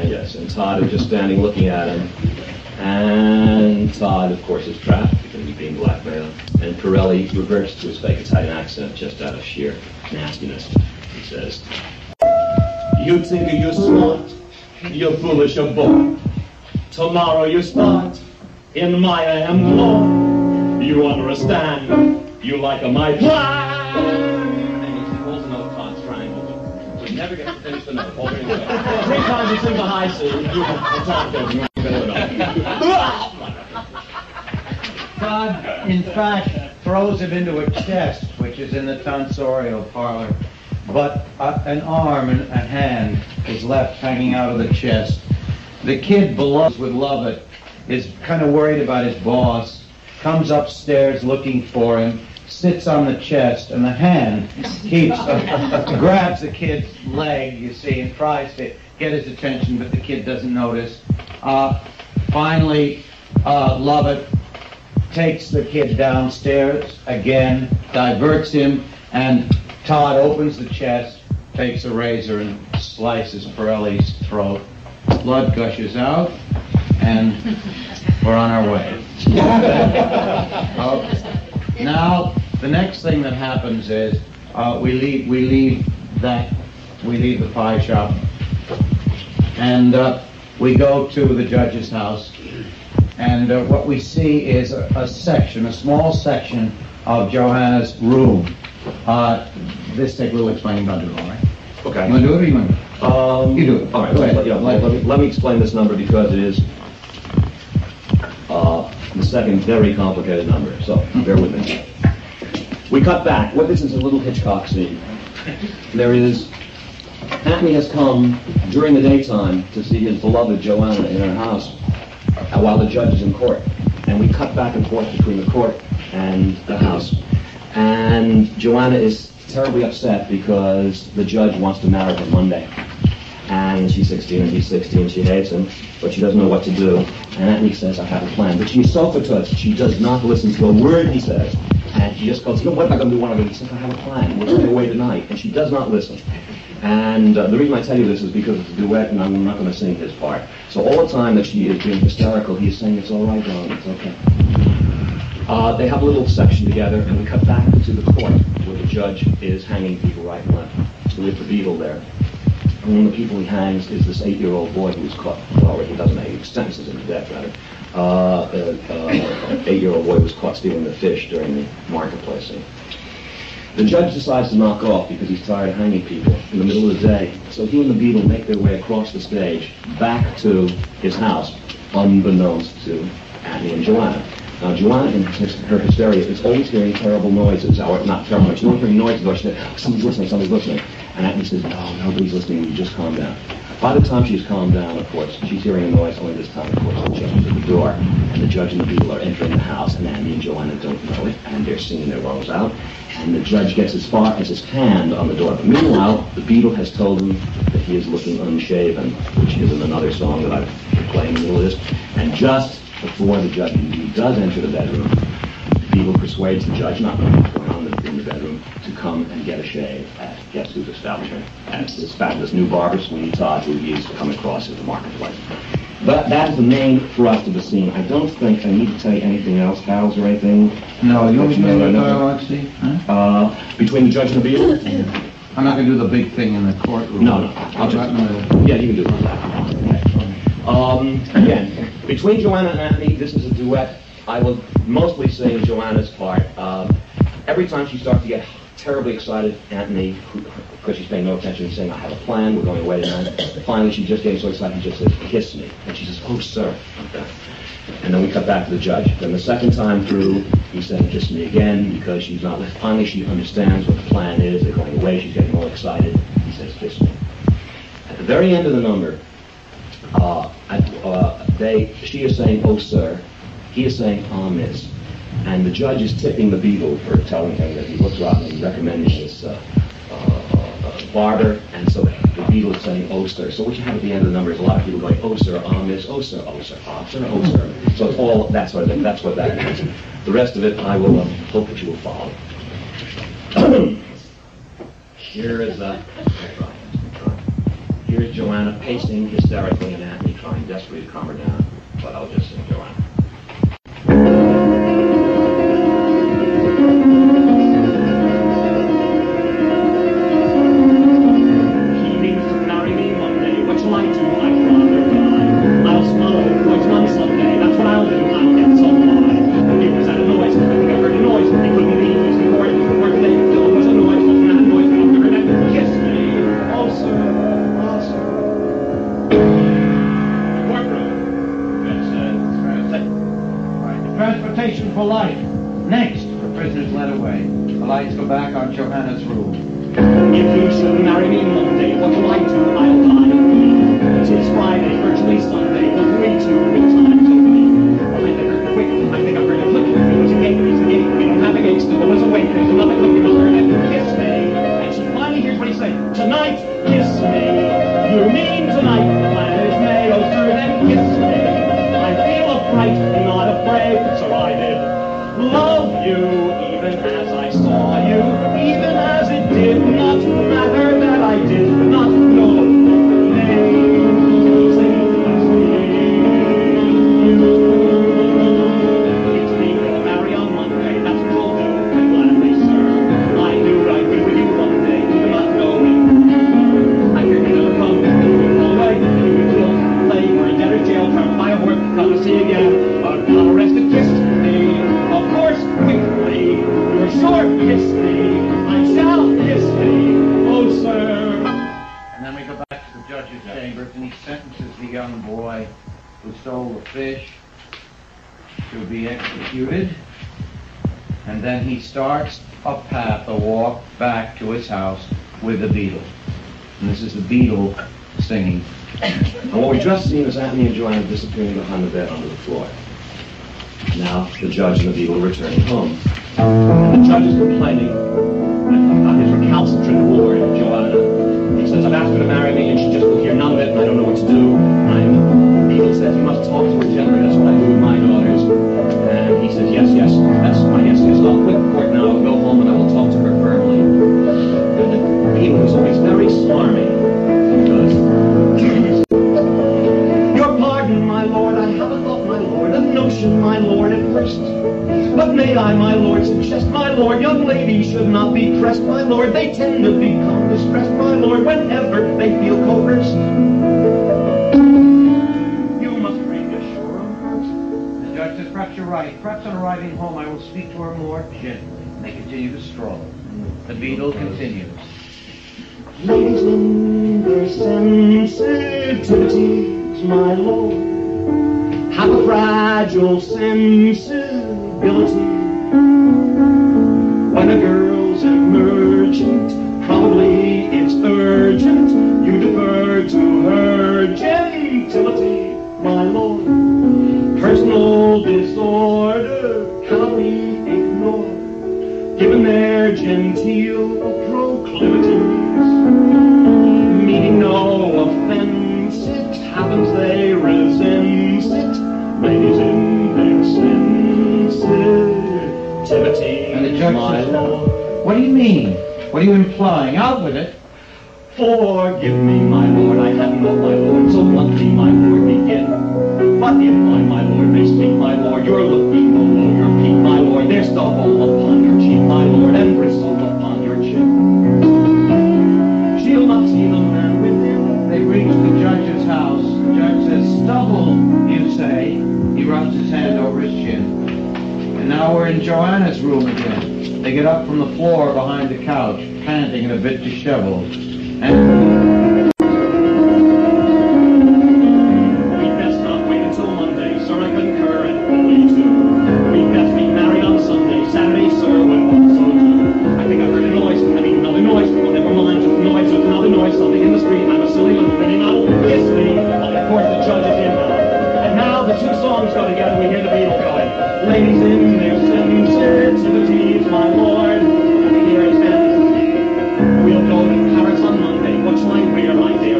Speaker 3: Yes, and Todd is just standing looking at him. And Todd, of course, is trapped because he's being blackmailed. And Pirelli reverts to his fake Italian accent just out of sheer nastiness. He says, "You think you're smart, you're foolish a boy. Tomorrow you start in my employ. You understand, you like my plan." And he holds a note, Todd's triangle. So he never gets to finish the note. Three times he sings the high C, and Todd goes, "You
Speaker 1: Todd, in fact, throws him into a chest, which is in the tonsorial parlor. But an arm and a hand is left hanging out of the chest. The kid below with Lovett is kind of worried about his boss, comes upstairs looking for him, sits on the chest, and the hand keeps grabs the kid's leg, you see, and tries to get his attention, but the kid doesn't notice. Finally, Lovett takes the kid downstairs again, diverts him, and Todd opens the chest, takes a razor, and slices Pirelli's throat. Blood gushes out, and we're on our way. Now, the next thing that happens is we leave the pie shop, and we go to the judge's house, and what we see is a small section of Johanna's room. This take a little explaining about it, all right?
Speaker 3: Okay.
Speaker 1: You want to do it or you want to do it? You do it.
Speaker 3: All right, let me explain this number because it is the second very complicated number, so bear with me. We cut back. Well, this is a little Hitchcock scene. Hackney has come during the daytime to see his beloved Joanna in her house while the judge is in court. And we cut back and forth between the court and the house. And Joanna is terribly upset because the judge wants to marry her Monday. And she's 16 and he's 16. She hates him, but she doesn't know what to do. And Anthony says, "I have a plan." But she's so perturbed, she does not listen to a word he says. And she just goes, "No, what am I going to do? What am I going to do?" He says, "I have a plan. We're going away tonight." And she does not listen. And the reason I tell you this is because it's a duet, and I'm not going to sing his part. So all the time that she is being hysterical, he is saying, "It's all right, darling, it's okay." They have a little section together, and we cut back to the court where the judge is hanging people right and left. So we have the beadle there. And one of the people he hangs is this 8-year-old boy who was caught. Well, he doesn't know, he sentences him to death, rather. 8-year-old boy was caught stealing the fish during the marketplace scene. The judge decides to knock off because he's tired of hanging people in the middle of the day. So he and the beadle make their way across the stage back to his house, unbeknownst to Annie and Joanna. Now, Joanna, in her hysteria, is always hearing terrible noises, or not terrible noises, she's always hearing noises, or she's like, somebody's listening. And Annie says, "No, nobody's listening, you just calm down." By the time she's calmed down, of course, she's hearing a noise, only this time, of course, the judge is at the door, and the judge and the beadle are entering the house, and Annie and Joanna don't know it, and they're singing their roles out, and the judge gets as far as his hand on the door. But meanwhile, the beadle has told him that he is looking unshaven, which is in another song that I've played in the middle of this, and just before the judge indeed does enter the bedroom, the beadle persuades the judge, not knowing what's going on in the bedroom, to come and get a shave at guess whose establishment, at this fabulous new barber, Sweeney Todd, who he's come across at the marketplace. But that is the main thrust of the scene. I don't think I need to tell you anything else, pals, or anything.
Speaker 1: No, you want me to do the dialogue, Steve? Huh?
Speaker 3: Between the judge and the beadle?
Speaker 1: I'm not going to do the big thing in the courtroom.
Speaker 3: No. I'll just, yeah, you can do that. Again, between Joanna and Anthony, this is a duet. I will mostly sing Joanna's part. Every time she starts to get terribly excited, Anthony, because she's paying no attention, is saying, "I have a plan, we're going away tonight." Finally, she's just getting so excited, he just says, "Kiss me." And she says, "Oh, sir." Okay. And then we cut back to the judge. Then the second time through, he's saying, "Kiss me again," because she's not. Finally, she understands what the plan is. They're going away. She's getting all excited. He says, "Kiss me." At the very end of the number, she is saying, "Oh, sir." He is saying, "Ah, miss." And the judge is tipping the beadle for telling him that he looks rotten and recommending this barber. And so the Beatles saying, "Oh, sir." So what you have at the end of the number is a lot of people going, "Oh, sir, miss, oh, sir, oh, sir, oh, sir, oh, sir." So it's all that sort of thing. That's what that means. The rest of it, I will hope that you will follow. Here's Joanna pacing hysterically and Anthony trying desperately to calm her down. But I'll just sing Joanna.
Speaker 1: For life. Next, the prisoners led away. The lights go back on Johanna's room.
Speaker 4: If you should marry me Monday, what do I do? I'll die. It's Friday, virtually Sunday. Look way too good time to me. I think I heard it quick. I think I heard it flick. It was a gate. It was a gate. We don't have a gate. Still there was a wait. There's another click. It was her and kiss me. And she finally hears what he said. Tonight, kiss me. You mean tonight? The plan is made. Oh, sir, then kiss me. I feel upright and not afraid. So I did love you, even as I saw you, even as it did not matter that I did not know the name. Say, it's me to marry on Monday, that's what we'll do, gladly, sir. I knew I'd be with you one day, you do not know me. I fear you never come, you go away, you be killed, play, or in debtor's jail, trapped by a horse, come to see again, but not arrested, kissed me. Of course, quickly, you're sure, kiss me, I shall kiss me, oh sir.
Speaker 1: And then we go back to the judge's chambers, and he sentences the young boy who stole the fish to be executed. And then he starts a path, a walk back to his house with the beetle. And this is the beetle singing.
Speaker 3: And what we just seen is Anthony and Joanna disappearing behind the bed under the floor. Now, the judge and the beetle returning home. And the judge is complaining about his recalcitrant ward, Joanna. He says, "I've asked her to marry me, and she just will hear none of it, and I don't know what to do." The beetle says, "You must talk to her gently. That's what I do with my daughters." And he says, "Yes, yes, that's my yes, yes. I'll quit the court now, I'll go home, and I will talk to her firmly." And the beetle is always very smarmy, because
Speaker 4: Your pardon, my lord, I have a thought, my lord, a notion, my lord, at first. But may I, my lord, suggest, my lord, young ladies should not be pressed, my lord. They tend to become distressed, my lord, whenever they feel coerced. You must reassure them first.
Speaker 1: The judge says, "Perhaps you're right. Perhaps on arriving home I will speak to her more gently." And they continue to stroll. The beetle continues.
Speaker 4: Ladies in their sensitivities, my lord, have a fragile sensibility. When a girl's emergent, probably it's urgent, you defer to her gentility, my lord. Personal disorder cannot be ignored, given their genteel proclivities. Meaning no offense, it happens they resent it, ladies in their sensitivity.
Speaker 1: And the judge
Speaker 4: my
Speaker 1: says,
Speaker 4: lord.
Speaker 1: "What do you mean? What are you implying? Out with it."
Speaker 4: Forgive me, my lord, I have not, my lord, so bluntly, my lord, begin. But if I, my lord, may speak, my lord, you're looking below your peak, my lord, there's stubble upon your cheek, my lord, and bristle upon your chin. She'll not see the man within.
Speaker 1: They reach the judge's house. The judge says, "Stubble, you say." He rubs his hand over his chin. And now we're in Joanna's room again. They get up from the floor behind the couch, panting and a bit disheveled. And
Speaker 4: We'd best not wait until Monday, sir, I concur, and only too. We'd best be married on Sunday, Saturday, sir, would also do. I think I heard a noise, another noise, well, never mind, just another noise, something in the street, I'm a silly little thing, I'll kiss me. Well, of course, the judge is in now. And now the two songs go together, we hear the beetle going. Ladies in their sensitivities, my lord, and here is fantasy. We'll go to Paris on Monday, what shall I wear, my dear?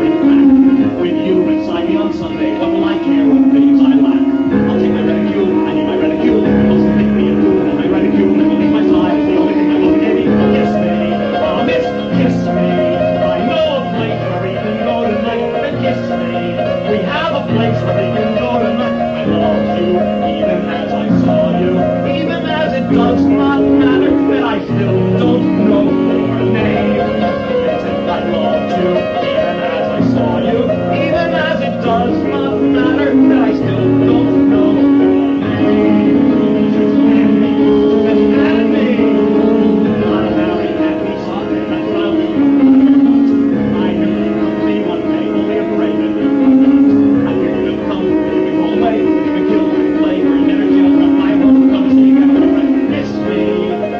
Speaker 4: a place where they endure and I love you, even as I saw you, even as it does not matter that I still don't know your name. And I loved you, even as I saw you, even as it does not matter that I still don't know your name. And me, not a very happy son, that's what I'll do. I knew you'd come to me one day, only afraid of you. I knew you'd come, you'd go away, you'd kill, you'd play, you'd never jail, but I won't come to see you again, my friend. Kiss me.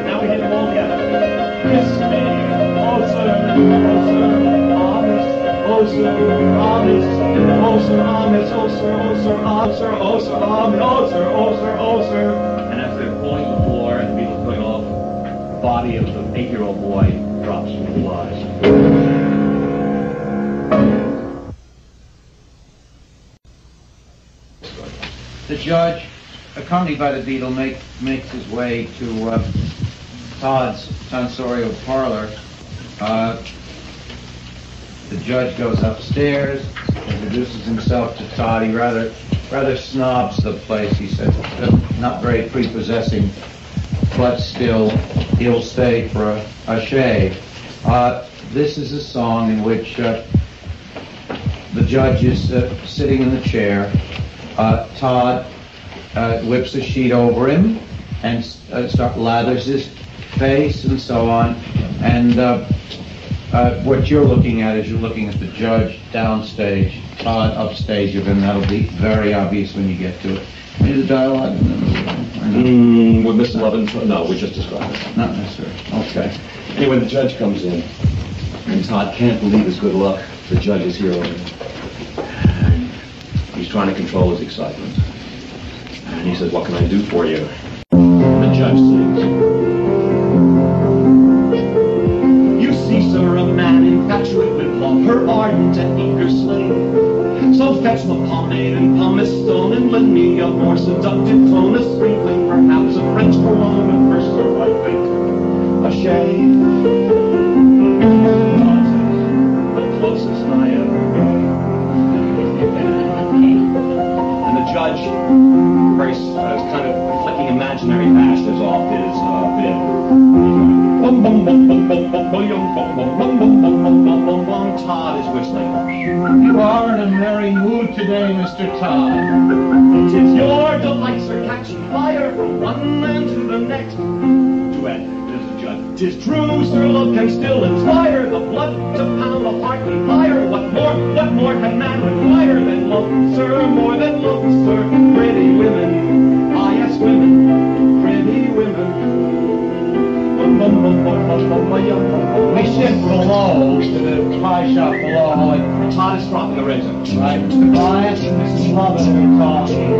Speaker 4: Now we hit them all together. Kiss me. Oh, sir. Oh, sir. Honest. Oh, sir. Honest. Oh, sir. Honest. Oh, sir. Oh, sir. Oh, sir. Oh, sir. Oh, sir. Oh, sir. Oh, sir. And as they're pulling the floor and the Beatles going off, the body of the 8-year-old boy drops from the flies.
Speaker 1: The judge, accompanied by the Beatle, makes his way to Todd's tonsorial parlor. The judge goes upstairs, introduces himself to Todd. He rather snobs the place. He said, not very prepossessing, but still, he'll stay for a shave. This is a song in which the judge is sitting in the chair. Todd whips a sheet over him and lathers his face and so on. And what you're looking at is you're looking at the judge downstage, Todd upstage of him. That'll be very obvious when you get to it. Any of the dialogue?
Speaker 3: With Mr. Levin? No, we just described it.
Speaker 1: Not necessarily. Okay.
Speaker 3: Anyway, the judge comes in, and Todd can't believe his good luck. The judge is here over him. He's trying to control his excitement. And he says, "What can I do for you?" The judge sings.
Speaker 4: You see, sir, a man infatuate with love, her ardent and eager slave. So fetch the pomade and pumice stone and lend me a more seductive tone, a sprinkling perhaps of French cologne, and first, sir, I think a shave. The closest I ever came. And the judge, very kind of flicking imaginary ashes off his Todd is whistling.
Speaker 1: You are in a merry mood today, Mr. Todd.
Speaker 4: It is your delight, sir, catching fire from one man to the next. Duet, there's the judge. 'Tis true, sir, love can still inspire the blood to pound the heart beat higher. What more can man require than love, sir, more than love, sir? Pretty women, ah yes, women, pretty women.
Speaker 1: We shift below to the pie shop below, and
Speaker 4: Todd is dropping a razor.
Speaker 1: right, Mr. Bias and Mrs. Lovin are talking.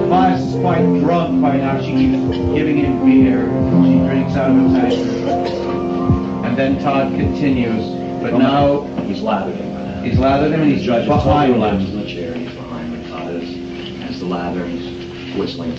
Speaker 1: Bias is quite drunk by now. She keeps giving him beer. She drinks out of a tankard. And then Todd continues, but now
Speaker 3: He's lathered him.
Speaker 1: he's lathered him and he's
Speaker 3: Judge is
Speaker 1: behind
Speaker 3: totally relaxed
Speaker 1: him.
Speaker 3: in the chair. He's behind him. Todd has the lather and he's whistling.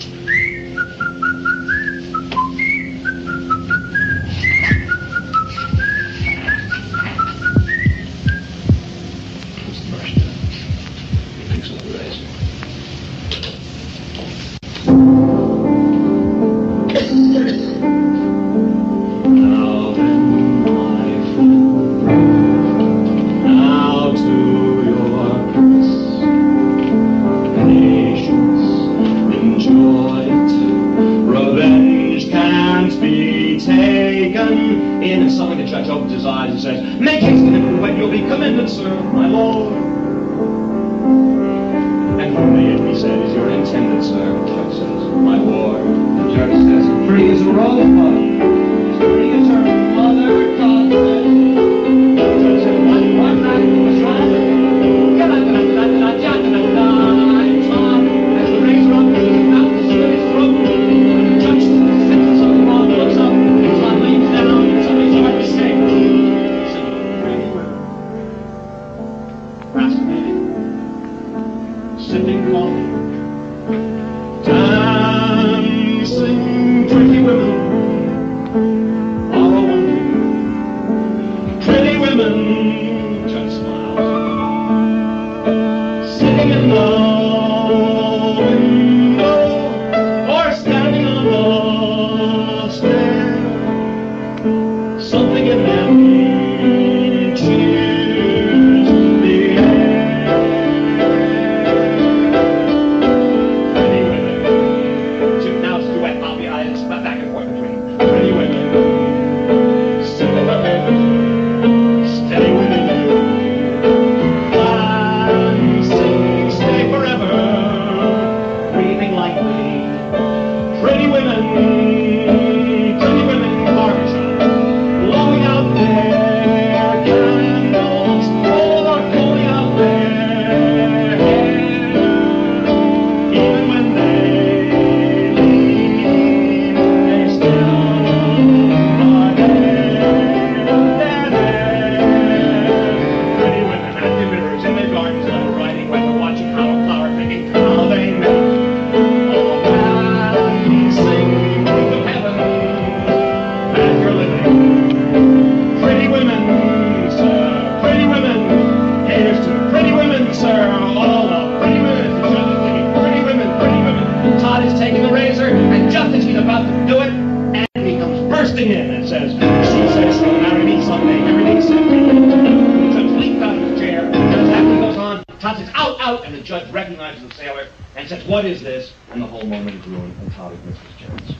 Speaker 4: Todd says, out, out, and the judge recognizes the sailor and says, what is this? And the whole moment is ruined, and Todd admits his chance.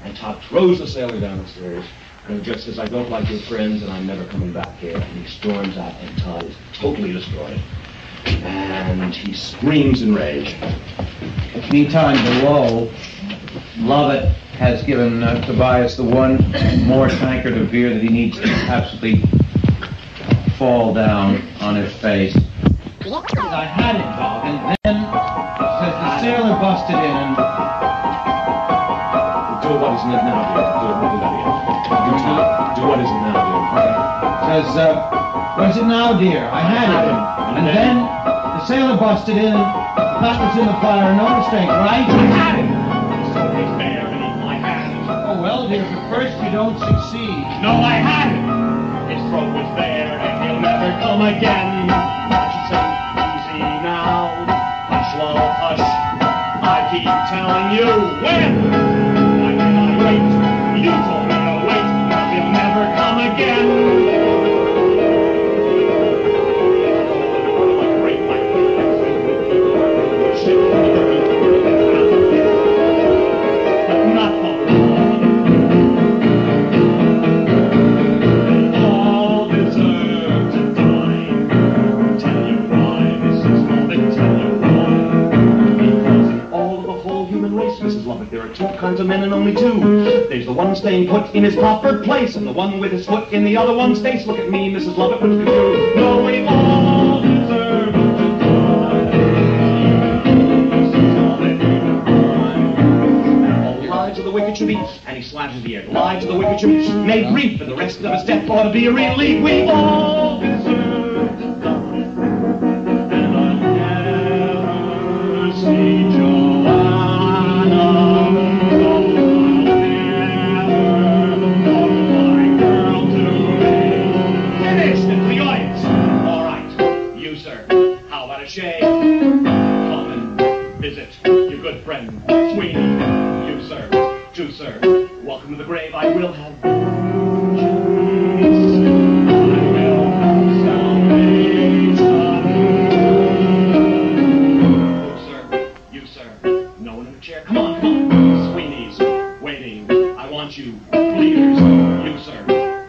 Speaker 4: And Todd throws the sailor down the stairs, and the judge says, I don't like your friends, and I'm never coming back here. And he storms out, and Todd is totally destroyed. And he screams in rage.
Speaker 1: Meantime, below, Lovett has given Tobias the one more tankard of beer that he needs to absolutely fall down on his face. I had it, dog, and then says the sailor busted in and...
Speaker 4: Do what isn't it now, dear. Do what isn't now, dear.
Speaker 1: Says, what is it now, dear? I had it. And then the sailor busted in and that was in the fire, no mistake, right?
Speaker 4: I had it! So he's there beneath my hand.
Speaker 1: Oh, well, dear, but first you don't succeed.
Speaker 4: No, I had it! His throat was there and he'll never come again. She said, easy now, hush, love, hush. I keep telling you when. Why did I wait? You told me to wait, but he'll never come again. There are two kinds of men and only two. There's the one staying put in his proper place, and the one with his foot in the other one's face. Look at me, Mrs. Lovett, which can do? No, we all deserve to die. All lives of the wicked should be, and he slashes the air. Lives of the wicked should be made brief, and the rest of his death ought to be a relief. We all deserve to die, and I'll never see Joanna. Come and visit your good friend, Sweeney. You, sir, too, sir. Welcome to the grave. I will have vengeance. I will have salvation. You, sir. No one in the chair. Come on, come on. Sweeney's waiting. I want you. Leaders. You, sir.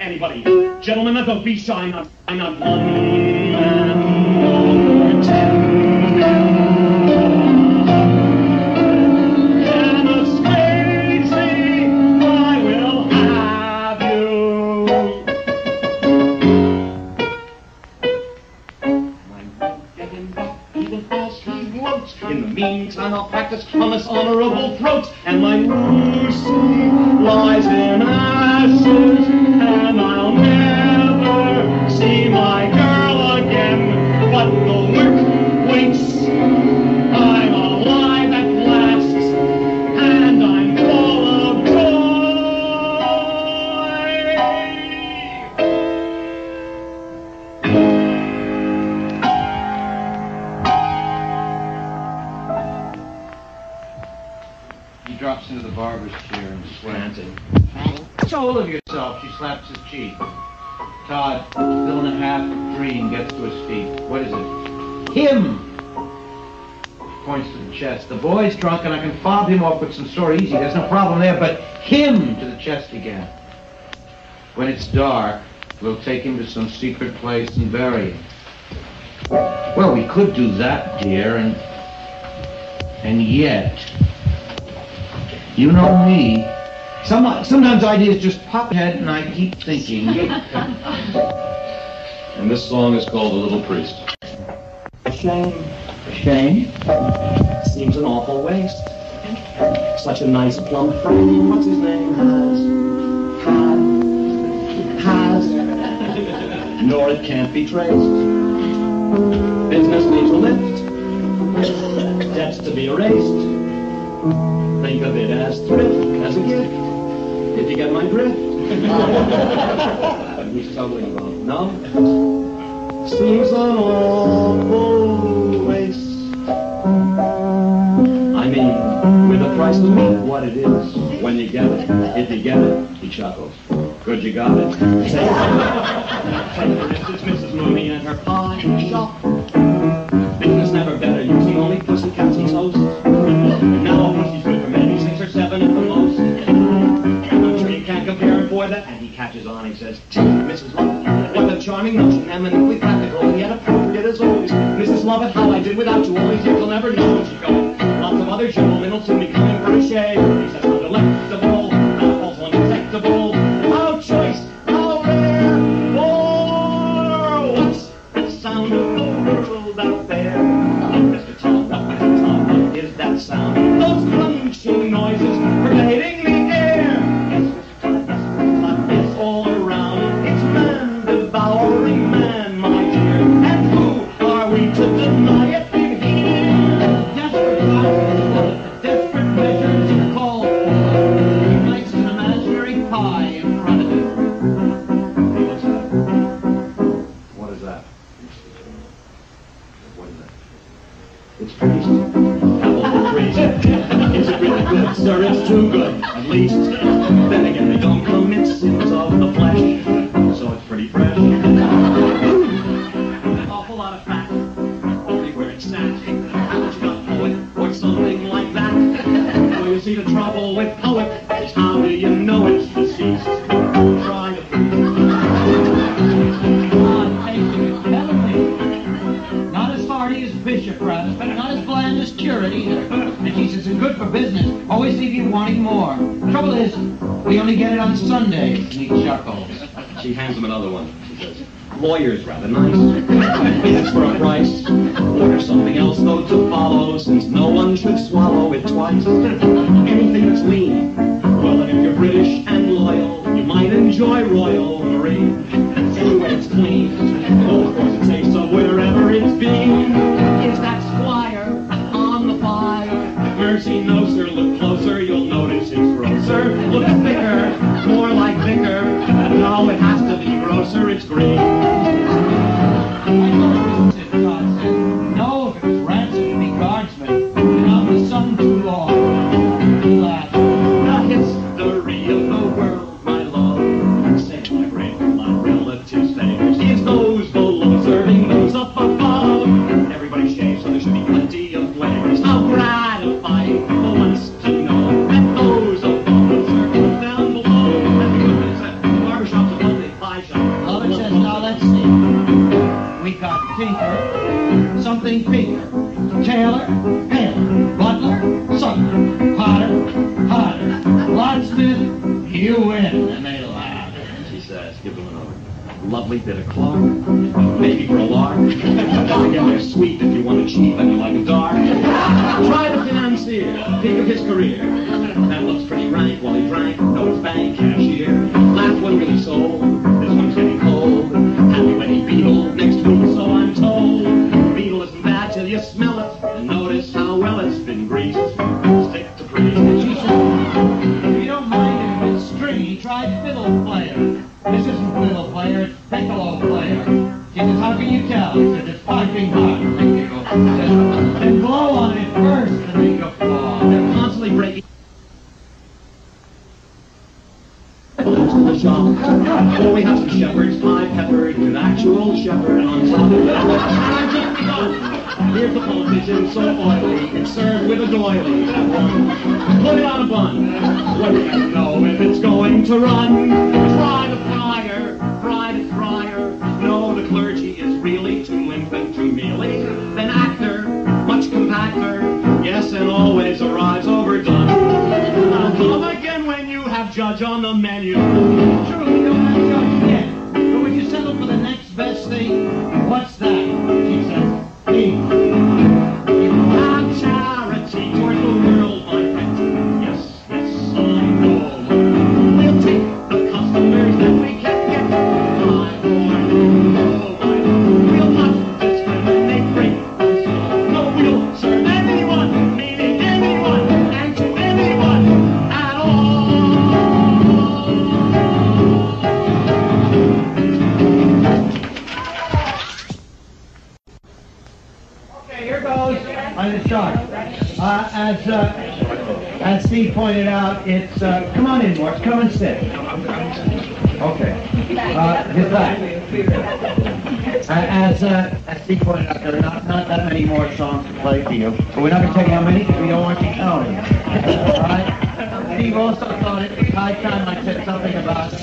Speaker 4: Anybody. Gentlemen, don't be shy. I'm not one man over 10. In the meantime, I'll practice on this honorable throat, and my Lucy lies in ashes, and I'll never see my girl again. But the work waits. I'm alive at last, and I'm full of
Speaker 1: Drops into the barber's chair and slanting. Soul of yourself, she slaps his cheek. Todd, still in a half dream, gets to his feet. What is it? Him! Points to the chest. The boy's drunk and I can fob him off with some sore easy. There's no problem there, but him to the chest again. When it's dark, we'll take him to some secret place and bury him. Well, we could do that, dear, and yet... You know me. Sometimes ideas just pop ahead and I keep thinking.
Speaker 3: And this song is called The Little Priest.
Speaker 4: A shame.
Speaker 1: A shame?
Speaker 4: Seems an awful waste. Such a nice plump friend. What's his name? Has. Nor it can't be traced. Business needs a lift. Debts to be erased. Think of it as thrift, as a gift, if you get my drift. He's totally wrong. No? Seems an awful waste. I mean, with the price of meat, what it is, when you get it, if you get it, he chuckles. Good, you got it. Take for instance, Mrs. Mooney and her pie shop. Business love it how I did without you. All these years I'll never know what you go. Lots of other gentlemen will soon be coming for a shave. He says how delectable, apples unacceptable. How choice, how rare. Whoa, what's the sound of the world out there? Mr. Todd, Mr. Todd, what is that sound? Those crunching noises pervading the air. Yes, Mr. Todd, it's all around. It's man devouring man, my dear. And who are we to deny it? We're here. Desperate times, desperate measures to call for. He makes an imaginary pie in front of him.
Speaker 3: What's that? What is that? What is that?
Speaker 4: It's priest. Apple priest. Is it really good, sir? It's too good, at least. Then again, they don't commit sins of the flesh, so it's pretty fresh. Awful lot of fat. Everywhere it's sat. Haven't you got poet or something like that? Well, you see, the trouble with poet is how do you know it's deceased? Try to
Speaker 1: God takes him as heavenly. Not as hardy as Bishop, rather, but not as bland as curate either. And Jesus is good for business. Always leave you wanting more. Trouble is, we only get it on Sundays. And he chuckles.
Speaker 3: She hands him another one. She says, lawyer's rather nice. It's for a price. Order something else, though, to follow, since no one should swallow it twice. Anything that's lean. Well, and if you're British and loyal, you might enjoy Royal Marine. Anyway, it's clean. Oh, of course, it tastes of wherever it's been.
Speaker 4: It's that squire on the fire. If Mercy knows her, look closer, you'll notice it's grosser. Look thicker, more like vicar. No, it has to be grosser, it's green.
Speaker 1: I know it was Todd said. No, if it was ransom to be guardsman, then I'm the sun too long. He laughed.
Speaker 4: The history of the world, my love. Say, my great, my relatives' favors. Is those below serving those up above? Everybody shaves, so there should be plenty of flavors. How gratifying people wants to know that those above are serving down below. And the good said, barbershop's above the pie shop.
Speaker 1: Love says, now let's see. We got Tinker, something pinker, Tailor, Paler, Butler, Sutler, Potter, Locksmith, you win. And they laugh.
Speaker 3: She says, give him another. Lovely bit of clock, maybe for a lark. Then again, they're sweet if you want to cheap and you like a dark. Try the financier, think of his career. That looks pretty rank while he drank, no bank cashier. Last one really sold, this one's getting cold. Happy wedding beetle, next week, so I'm told. Beetle isn't bad till you smell it, and notice how well it's been greased. Stick to priest.
Speaker 1: She said, if you don't mind it if it's stringy, try fiddle player. This isn't fiddle player, it's piccolo player. She says, how can you tell? He says, it's piping hot. And they giggle. She says, then blow on it first, and they go, oh.
Speaker 4: They're constantly breaking to the shop. Or we have some shepherds pie peppered with actual shepherd on top. I'm just begun. Here's the politician, so oily, it's served with a doily at one. Put it on a bun. What do you know if it's going to run? Try the friar, fry the friar. No, the clergy is really too limp and too mealy. Then actor, much compactor, yes, and always arrives overdone. I'll come again when you have judge on the menu.
Speaker 1: Sure, we don't have judge yet. But when you settle for the next best thing, what's that? She says,
Speaker 4: Have charity toward the world, my friend. Yes, yes, I know. We'll take the customers that we can get. My boy, oh my, we'll not discriminate great. No, we'll serve anyone, meaning anyone, and to anyone at all.
Speaker 1: okay, here goes on the chart. As Steve pointed out, it's, come on in, Morse, come and sit. Okay. His back. As Steve pointed out, there are not that many more songs to play for you. But we're not going to tell you how many because we don't want you counting. All right? Steve also thought it was high time I said something about it.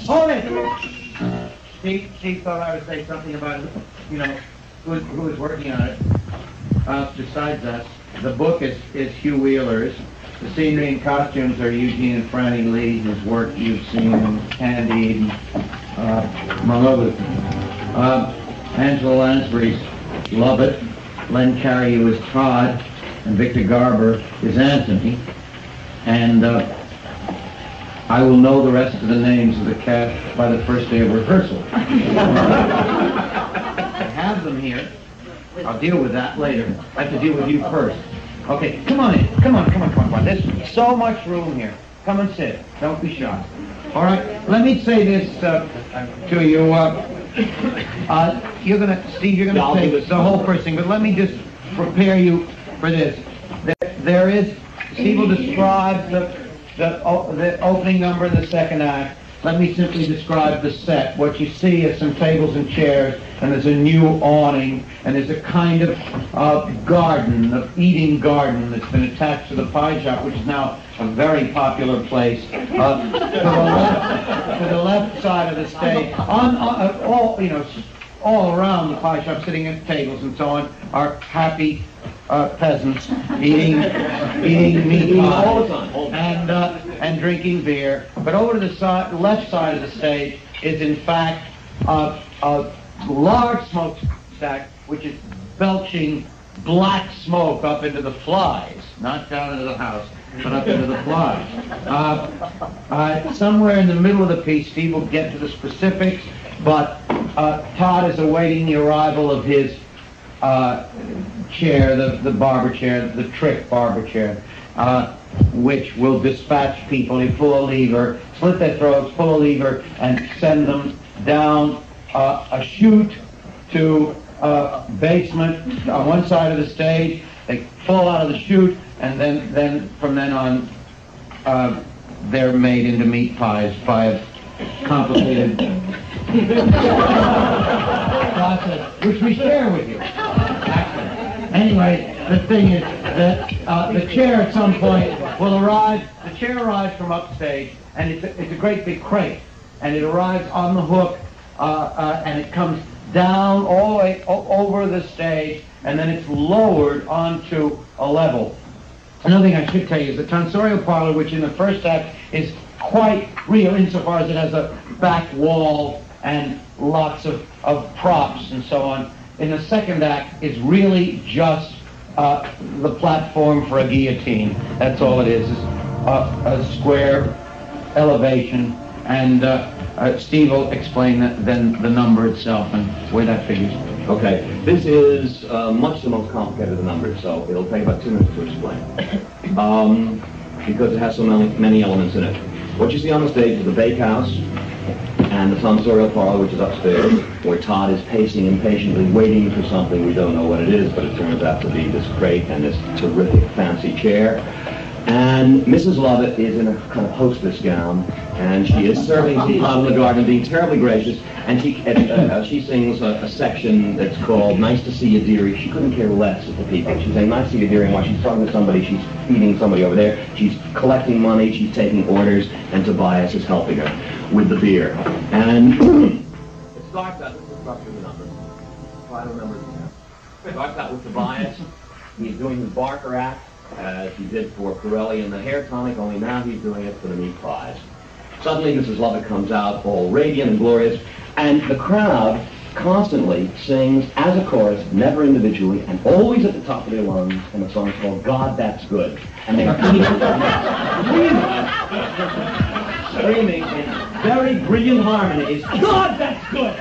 Speaker 1: Hold it! Steve thought I would say something about, you know, who was working on it. besides that, the book is Hugh Wheeler's. The scenery and costumes are Eugene and Franny Lee, whose work you've seen in Candide, among others. Angela Lansbury's Love It. Len Cariou is Todd, and Victor Garber is Anthony. And I will know the rest of the names of the cast by the first day of rehearsal. I have them here. I'll deal with that later. I have to deal with you first. Okay, come on in. Come on. There's so much room here. Come and sit. Don't be shy. All right, let me say this to you. Steve, you're gonna say the whole first thing, but let me just prepare you for this. Steve will describe the opening number of the second act. Let me simply describe the set. What you see is some tables and chairs, and there's a new awning, and there's a kind of garden, of eating garden that's been attached to the pie shop, which is now a very popular place. To the left side of the stage, all around the pie shop, sitting at tables and so on, are happy peasants eating meat pie
Speaker 3: all the time,
Speaker 1: and drinking beer. But over to the left side of the stage is in fact a large smokestack which is belching black smoke up into the flies, not down into the house, but up into the flies. Somewhere in the middle of the piece, Steve will get to the specifics, but Todd is awaiting the arrival of his chair, the barber chair, the trick barber chair, which will dispatch people. You pull a lever, slit their throats, pull a lever, and send them down a chute to a basement on one side of the stage. They fall out of the chute, and then from then on, they're made into meat pies by a complicated process, which we share with you. Anyway, the thing is that the chair at some point will arrive. The chair arrives from upstage, and it's a great big crate, and it arrives on the hook, and it comes down all the way over the stage, and then it's lowered onto a level. Another thing I should tell you is the tonsorial parlor, which in the first act is quite real insofar as it has a back wall and lots of props and so on. In the second act is really just the platform for a guillotine. That's all it is a square elevation, and Steve will explain then the number itself and where that figures.
Speaker 3: Okay, this is much the most complicated of the numbers, so it'll take about 2 minutes to explain. Because it has so many elements in it. What you see on the stage is the bakehouse and the tonsorial parlor, which is upstairs, where Todd is pacing impatiently, waiting for something. We don't know what it is, but it turns out to be this crate and this terrific fancy chair. And Mrs. Lovett is in a kind of hostess gown, and she is serving tea out in the garden, being terribly gracious, and she sings a section that's called Nice to See You, Dearie. She couldn't care less at the people. She's saying, nice to see you, dearie, and while she's talking to somebody, she's feeding somebody over there, she's collecting money, she's taking orders, and Tobias is helping her with the beer. And it starts out, this is the structure of the number. I don't remember it starts out with Tobias. He's doing his Barker act, as he did for Pirelli and the hair tonic, only now he's doing it for the meat pies. Suddenly Mrs. Lovett comes out, all radiant and glorious, and the crowd constantly sings as a chorus, never individually, and always at the top of their lungs, in a song called God That's Good. And they are screaming in very brilliant harmonies, God That's Good!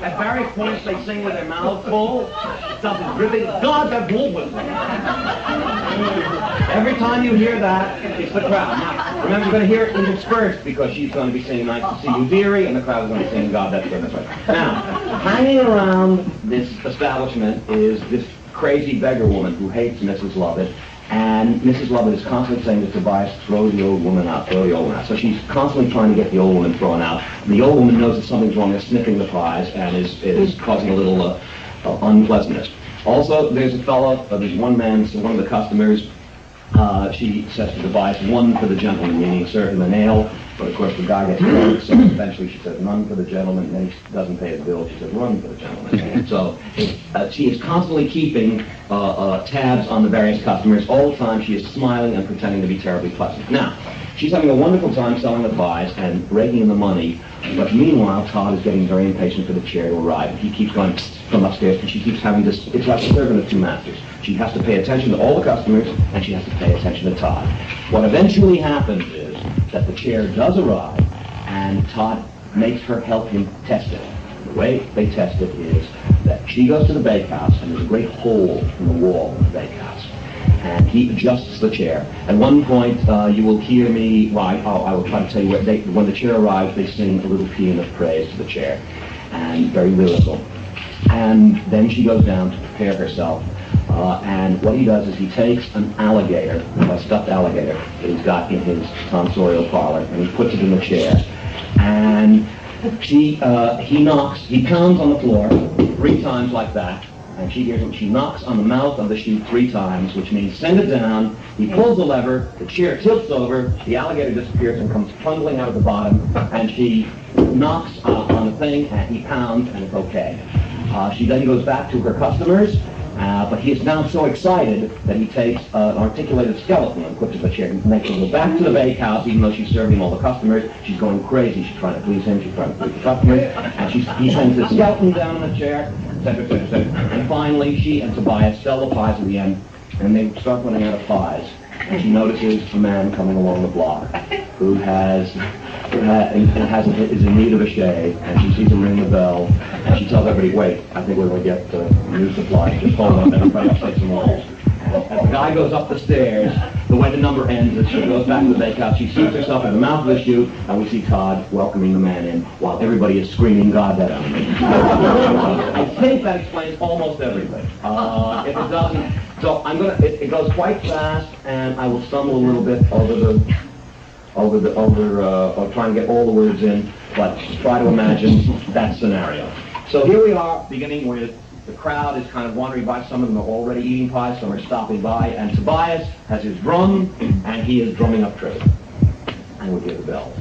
Speaker 3: At various points they sing with their mouths full, stuff is dripping, God That's Good! Every time you hear that, it's the crowd. Now, remember, you're going to hear it interspersed because she's going to be singing Nice to See You, Dearie, and the crowd is going to be singing God That's Good. That's right. Now, hanging around this establishment is this crazy beggar woman who hates Mrs. Lovett, and Mrs. Lovett is constantly saying to Tobias, throw the old woman out, throw the old woman out. So she's constantly trying to get the old woman thrown out. The old woman knows that something's wrong, is sniffing the pies, and is causing a little unpleasantness. Also, there's a fellow, there's one man, one of the customers, She says to Tobias, one for the gentleman, meaning serve him a nail. But of course the guy gets drunk, so eventually she says, none for the gentleman, and then he doesn't pay his bill. She says, run for the gentleman. So she is constantly keeping tabs on the various customers. All the time she is smiling and pretending to be terribly pleasant. Now, she's having a wonderful time selling the pies and raking in the money, but meanwhile Todd is getting very impatient for the chair to arrive. He keeps going from upstairs, and she keeps having this, it's like a servant of two masters. She has to pay attention to all the customers, and she has to pay attention to Todd. What eventually happens is that the chair does arrive, and Todd makes her help him test it. The way they test it is that she goes to the bakehouse, and there's a great hole in the wall of the bakehouse, and he adjusts the chair. At one point, you will hear me, I will try to tell you, when the chair arrives, they sing a little paean of praise to the chair, and very lyrical. And then she goes down to prepare herself. And what he does is he takes an alligator, a stuffed alligator that he's got in his tonsorial parlor, and he puts it in the chair. And he pounds on the floor 3 times like that, and she hears him. She knocks on the mouth of the chute 3 times, which means send it down. He pulls the lever, the chair tilts over, the alligator disappears and comes plunging out of the bottom, and she knocks on the thing, and he pounds, and it's okay. She then goes back to her customers. But he is now so excited that he takes an articulated skeleton and puts it in the chair. He makes her go back to the bakehouse, even though she's serving all the customers. She's going crazy. She's trying to please him. She's trying to please the customers. And he sends the skeleton down in the chair, etc., etc., etc. And finally, she and Tobias sell the pies at the end, and they start running out of pies. And she notices a man coming along the block who is in need of a shave, and she sees him ring the bell, and she tells everybody, wait, I think we're going to get new supplies. Just hold on, everybody else take some orders. As the guy goes up the stairs, the way the number ends is she goes back to the bakehouse, she seats herself in the mouth of the chute, and we see Todd welcoming the man in, while everybody is screaming, God, that enemy. I think that explains almost everything. If it doesn't, so it goes quite fast, and I will stumble a little bit over trying to get all the words in, but try to imagine that scenario. So here we are, beginning with the crowd is kind of wandering by. Some of them are already eating pies, some are stopping by, and Tobias has his drum, and he is drumming up trade. And we'll give the bells.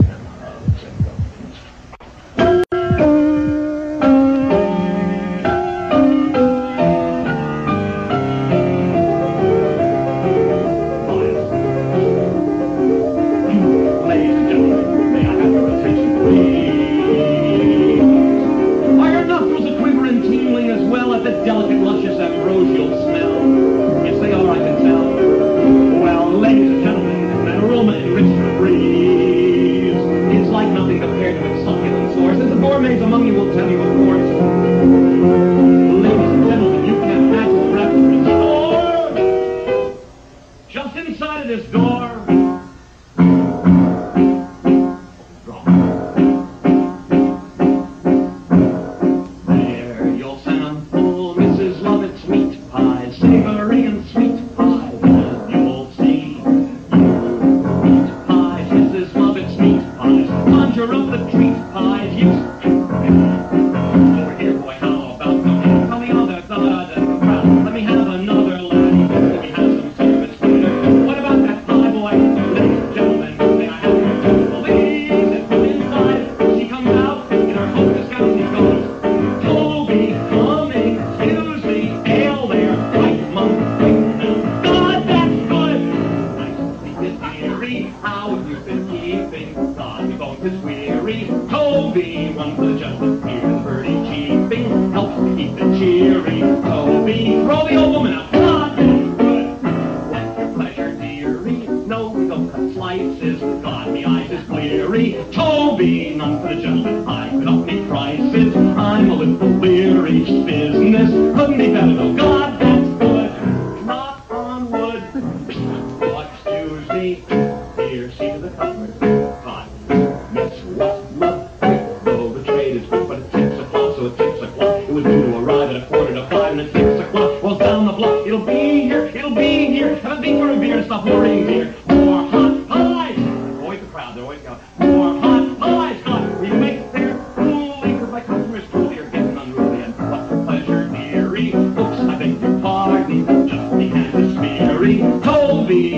Speaker 4: Toby,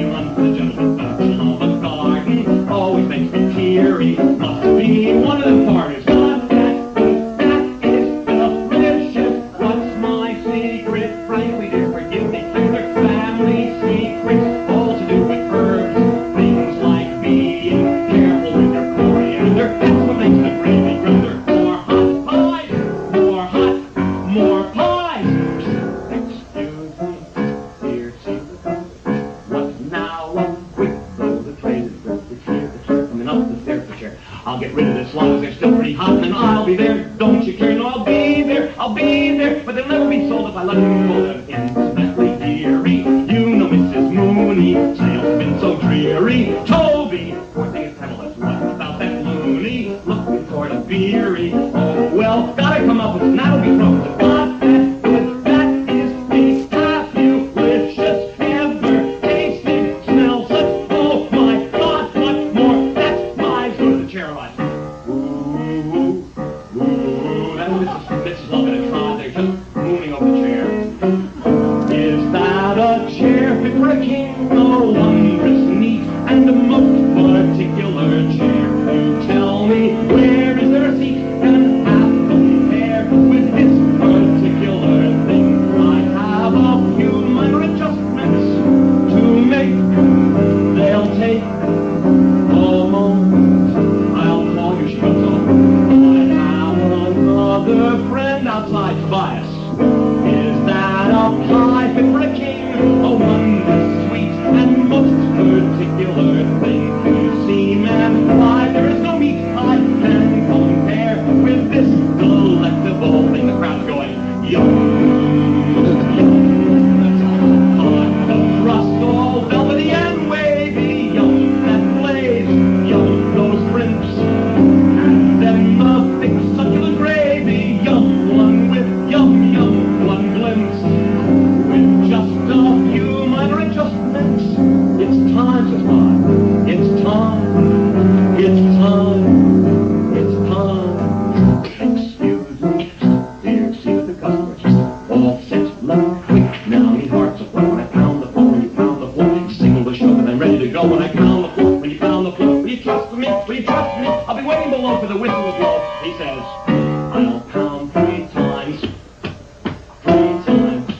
Speaker 4: but they'll never be sold if I let them pull them incidentally dearie. You know Mrs. Mooney, sales have been so dreary. Toby, poor thing is penniless, what about that loony? Looking sort of beery. Oh well, gotta come up with an that'll be trouble. Got that good, that is a fabulicious, ever tasting, smells such, oh my God, what more? That's my sort of the chair I ooh, that's Mrs. Love and Todd. They're just mooning over the chair. Is that a chair fit for a king? Oh, wondrous neat and a most particular chair. You tell me, where is there a seat and half compare with this particular thing? I have a few minor adjustments to make. They'll take a moment. I'll call you, she goes on. I have another friend outside Tobias. Is that a pie fit for a king? A wondrous sweet and most particular thing. You see, man, why there is no meat I can compare with this delectable thing. The crowd's going, yum, yum. The crust all velvety and wavy, yum, that glaze, yum, those ribs, and then the thick succulent gravy, yum, one with yum, yum, one glimpse, with just a few minor adjustments. It's time to fly. It's time. It's time. It's time. Excuse me, dear, see the customers. All set, love, quick. Now me heart's afloat. When I pound the floor, when you pound the floor, single the show, and I'm ready to go. When I pound the floor, when you pound the floor, will you trust me? Will you trust me? I'll be waiting below for the whistle to blow. He says, I'll pound 3 times, 3 times,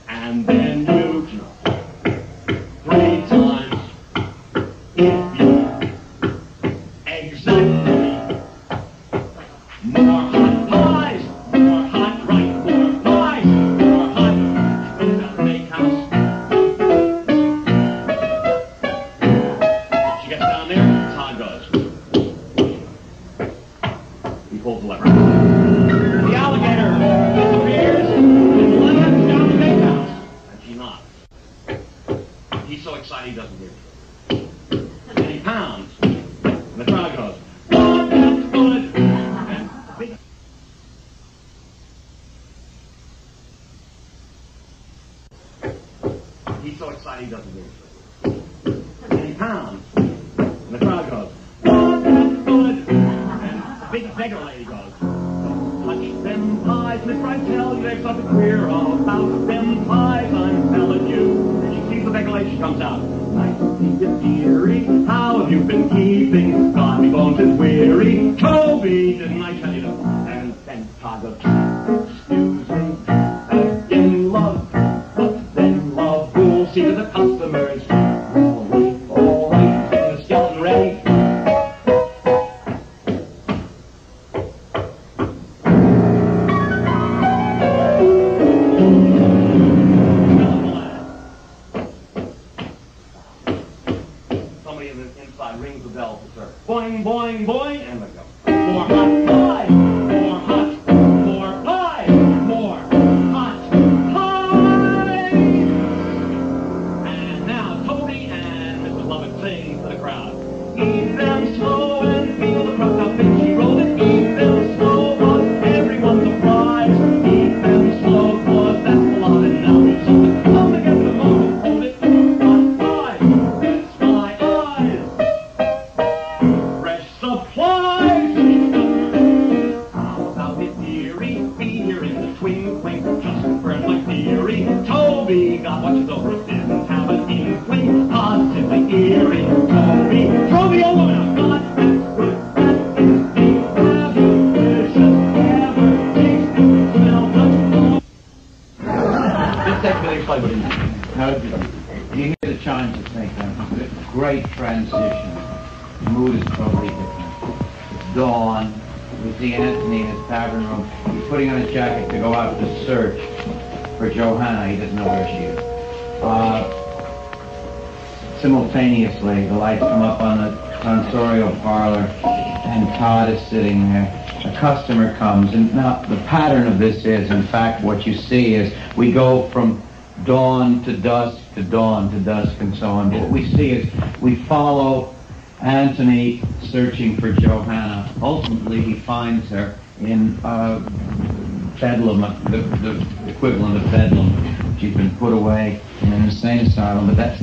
Speaker 4: and then you can 3 times. If you exactly more hot pies, more hot, right, more pies, more hot. Goes down to the make house. She gets down there, Todd goes. He pulls the lever. The alligator disappears and lands down the make house. And she knocks. He's so excited he doesn't hear it. And he pounds. And the crowd goes, oh, that's good. And big he's so excited he doesn't hear it. And he pounds. And the crowd goes, oh, that's good. And the big beggar lady goes, touch them pies, mister, I tell you, there's something queer about them pies, I'm telling you. And she sees the beggar lady, she comes out. Nice to see you, dearie. How have you been keeping? God, me bones is weary. Toby, didn't I tell you to? And then Todd goes, excuse me, again, love. But then love will see to the customers. All right, getting the skeleton ready. Somebody inside rings the bell to serve. Boing, boing, boing, and they go. More hot pie, more hot, more pie, more hot pie. And now Toby and Mrs. Lovett sing to the crowd. Eat them slow and feel the crust how big she rolled it. Eat them slow, was everyone surprised? Eat them slow, cause that's a lot, and now we've something. Come to get the moment, hold it. Hot pie, it's my eyes. Fresh supplies. How about it, dearie? Be here in the twinkling, just burn like theory. Toby got what she's over, didn't have an inkling. Positively eerie. Toby, throw the old woman out. God, that's good. That is the fabulicious, ever tasting, smell such. This takes me to explain what it is.
Speaker 1: Now, you hear the chimes that make that great transition. The mood is totally different. It's dawn. We see Anthony in his tavern room. He's putting on his jacket to go out to search for Johanna. He doesn't know where she is. Simultaneously, the lights come up on the tonsorial parlor, and Todd is sitting there. a customer comes, and now the pattern of this is, in fact, what you see is we go from dawn to dusk to dawn to dusk and so on. But what we see is we follow Antony searching for Johanna. Ultimately, he finds her in Bedlam, the equivalent of Bedlam. She's been put away in an insane asylum, but that's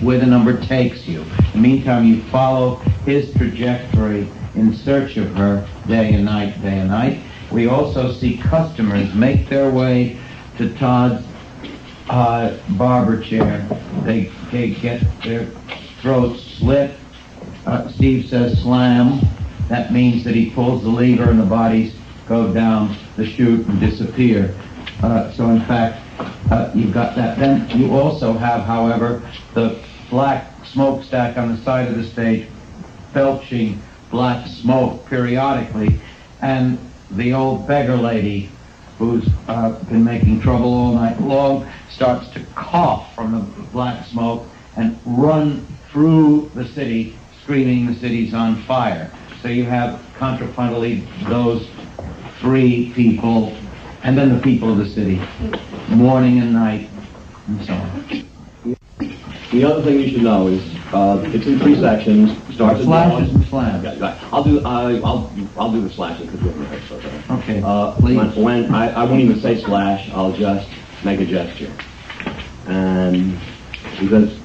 Speaker 1: where the number takes you. In the meantime, you follow his trajectory in search of her day and night, day and night. We also see customers make their way to Todd's barber chair. They get their throats slit. Steve says slam. That means that he pulls the lever and the bodies go down the chute and disappear. So in fact, you've got that. Then you also have, however, the black smokestack on the side of the stage belching black smoke periodically, and the old beggar lady who's been making trouble all night long starts to cough from the black smoke and run through the city screaming the city's on fire. So you have contrapuntally those three people, and then the people of the city, morning and night, and so on.
Speaker 3: The other thing you should know is it's in three sections. Starts at
Speaker 1: Slashes and slams.
Speaker 3: Yeah, I'll do the slashes because we're in the
Speaker 1: Okay. Please.
Speaker 3: When I won't even say slash, I'll just make a gesture, and because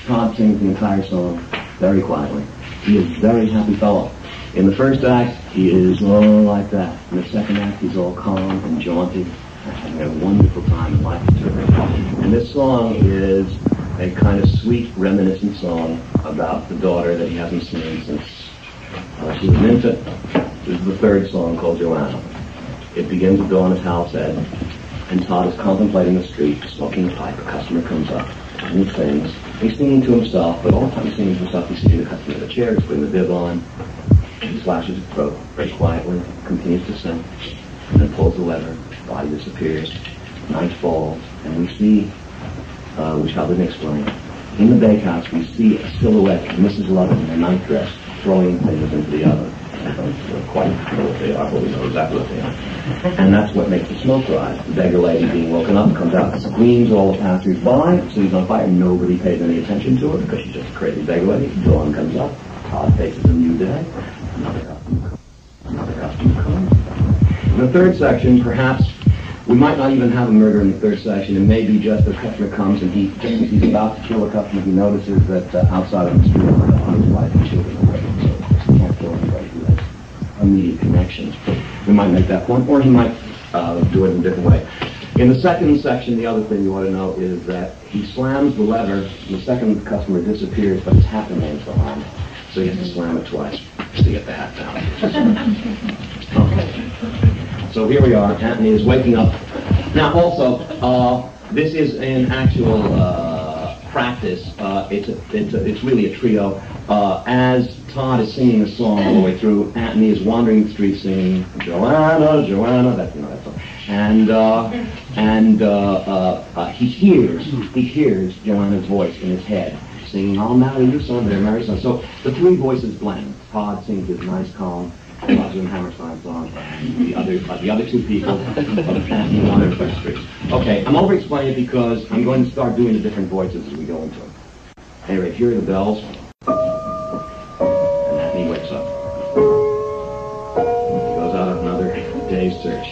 Speaker 3: Todd sings the entire song very quietly. He is a very happy fellow. In the first act, he is all like that. In the second act, he's all calm and jaunty, having a wonderful time in life. And this song is a kind of sweet, reminiscent song about the daughter that he hasn't seen since she was an infant. This is the third song, called Joanna. It begins at dawn, as Hal said, and Todd is contemplating the street, smoking a pipe. A customer comes up, and he sings. He's singing to himself, but all the time he's singing to himself, he's sitting the customer in the chair, he's putting the bib on. He slashes his throat very quietly, continues to sing, and then pulls the lever, body disappears, night falls, and we see, which Hal didn't explain, in the bakehouse we see a silhouette of Mrs. Lovett in a night dress throwing things into the oven. I don't quite know what they are, but we know exactly what they are. And that's what makes the smoke rise. The beggar lady being woken up comes out, screams all the passers-by, the city's on fire, nobody pays any attention to her because she's just a crazy beggar lady. Dawn comes up, Todd faces a new day. Another costume comes. In the third section, perhaps, we might not even have a murder in the third section. It may be just the customer comes and just as he's about to kill a customer, he notices that outside on the street, his wife and children are waiting, so he can't kill anybody who has immediate connections. We might make that point, or he might do it in a different way. In the second section, the other thing you ought to know is that he slams the lever, and the second customer disappears, but his hat remains behind. So he has to slam it twice to get the hat down. Okay. So here we are. Antony is waking up. Now, also, this is an actual practice. It's really a trio. As Todd is singing the song all the way through, Antony is wandering the street singing Joanna, Joanna. That's that song. And he hears Joanna's voice in his head, singing, "I'll marry you someday, marry son." So the three voices blend. Todd sings his nice, calm, Roger and Hammerstein song, and the other two people of Antony wandering through the streets. Okay, I'm over-explaining it because I'm going to start doing the different voices as we go into it. Anyway, here are the bells, and Antony wakes up. He goes out on another day's search.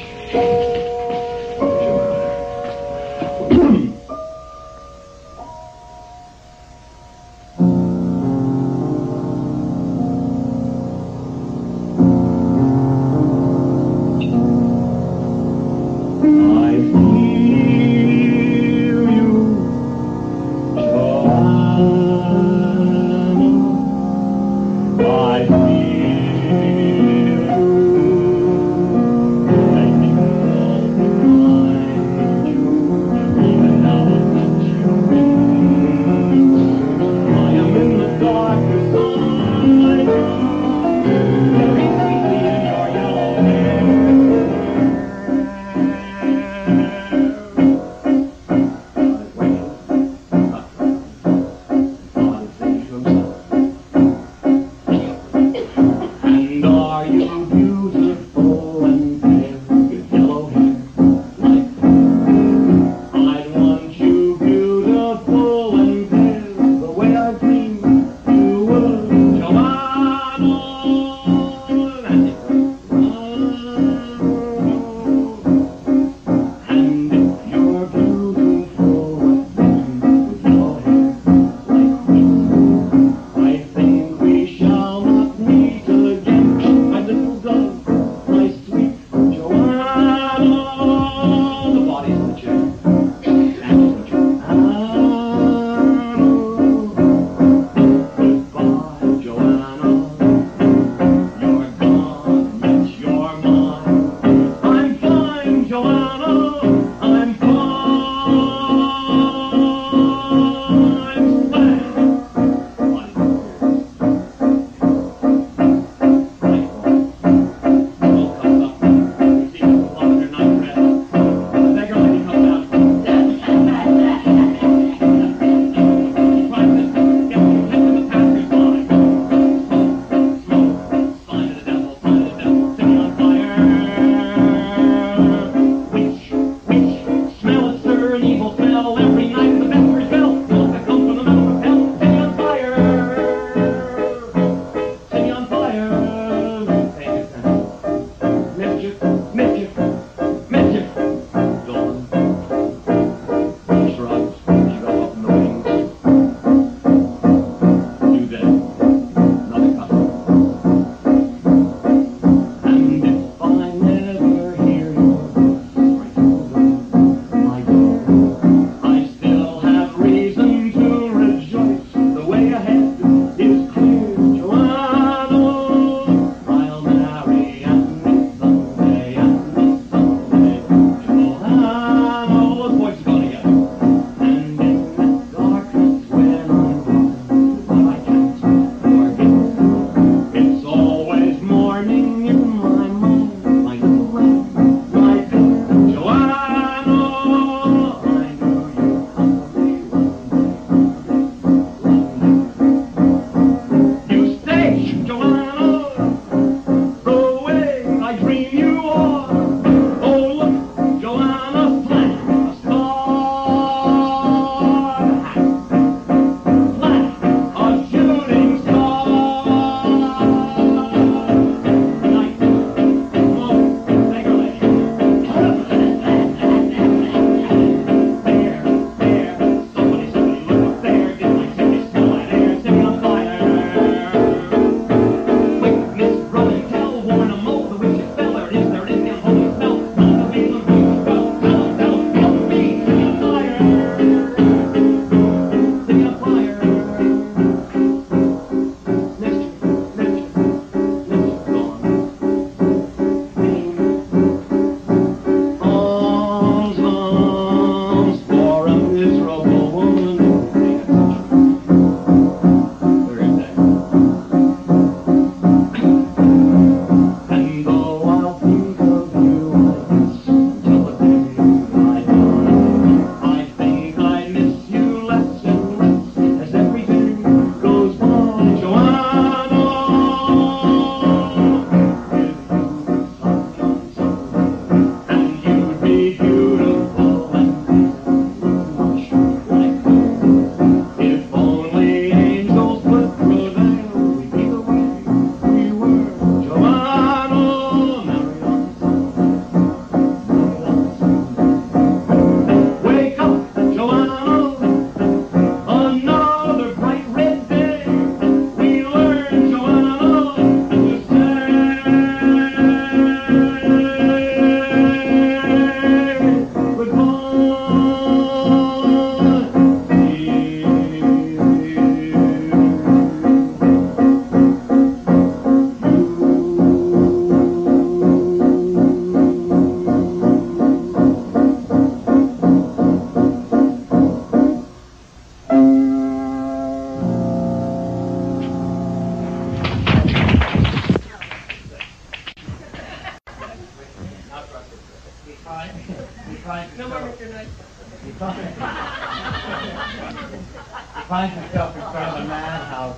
Speaker 1: find yourself in front of a madhouse,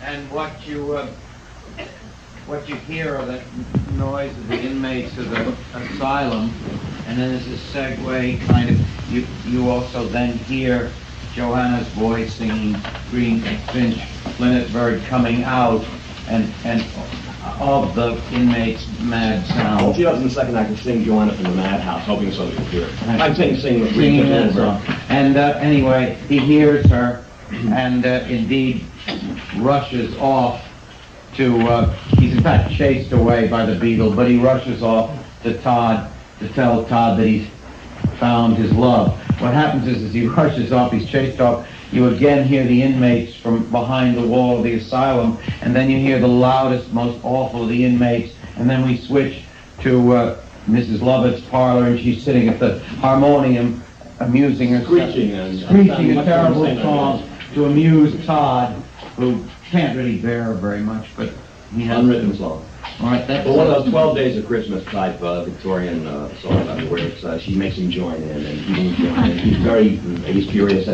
Speaker 1: and what you hear are the noise of the inmates of the asylum, and then there's a segue kind of, you also then hear Joanna's voice singing Green Finch, Linnet Bird coming out, and of the inmates' mad sound.
Speaker 3: Well, she does in the second act sing Joanna from the madhouse, hoping somebody will hear it. I'm singing with Green
Speaker 1: Singing that song. And anyway, he hears her, and indeed rushes off to, he's in fact chased away by the beetle, but he rushes off to Todd to tell Todd that he's found his love. What happens is, as he rushes off, he's chased off, you again hear the inmates from behind the wall of the asylum, and then you hear the loudest, most awful of the inmates, and then we switch to Mrs. Lovett's parlor, and she's sitting at the harmonium, amusing herself, screeching a terrible song to amuse Todd, who can't really bear her very much, but he has
Speaker 3: unwritten song.
Speaker 1: All right, that's
Speaker 3: one of those 12 Days of Christmas type Victorian songs, where it's, she makes him join in, and he won't join in. He's furious.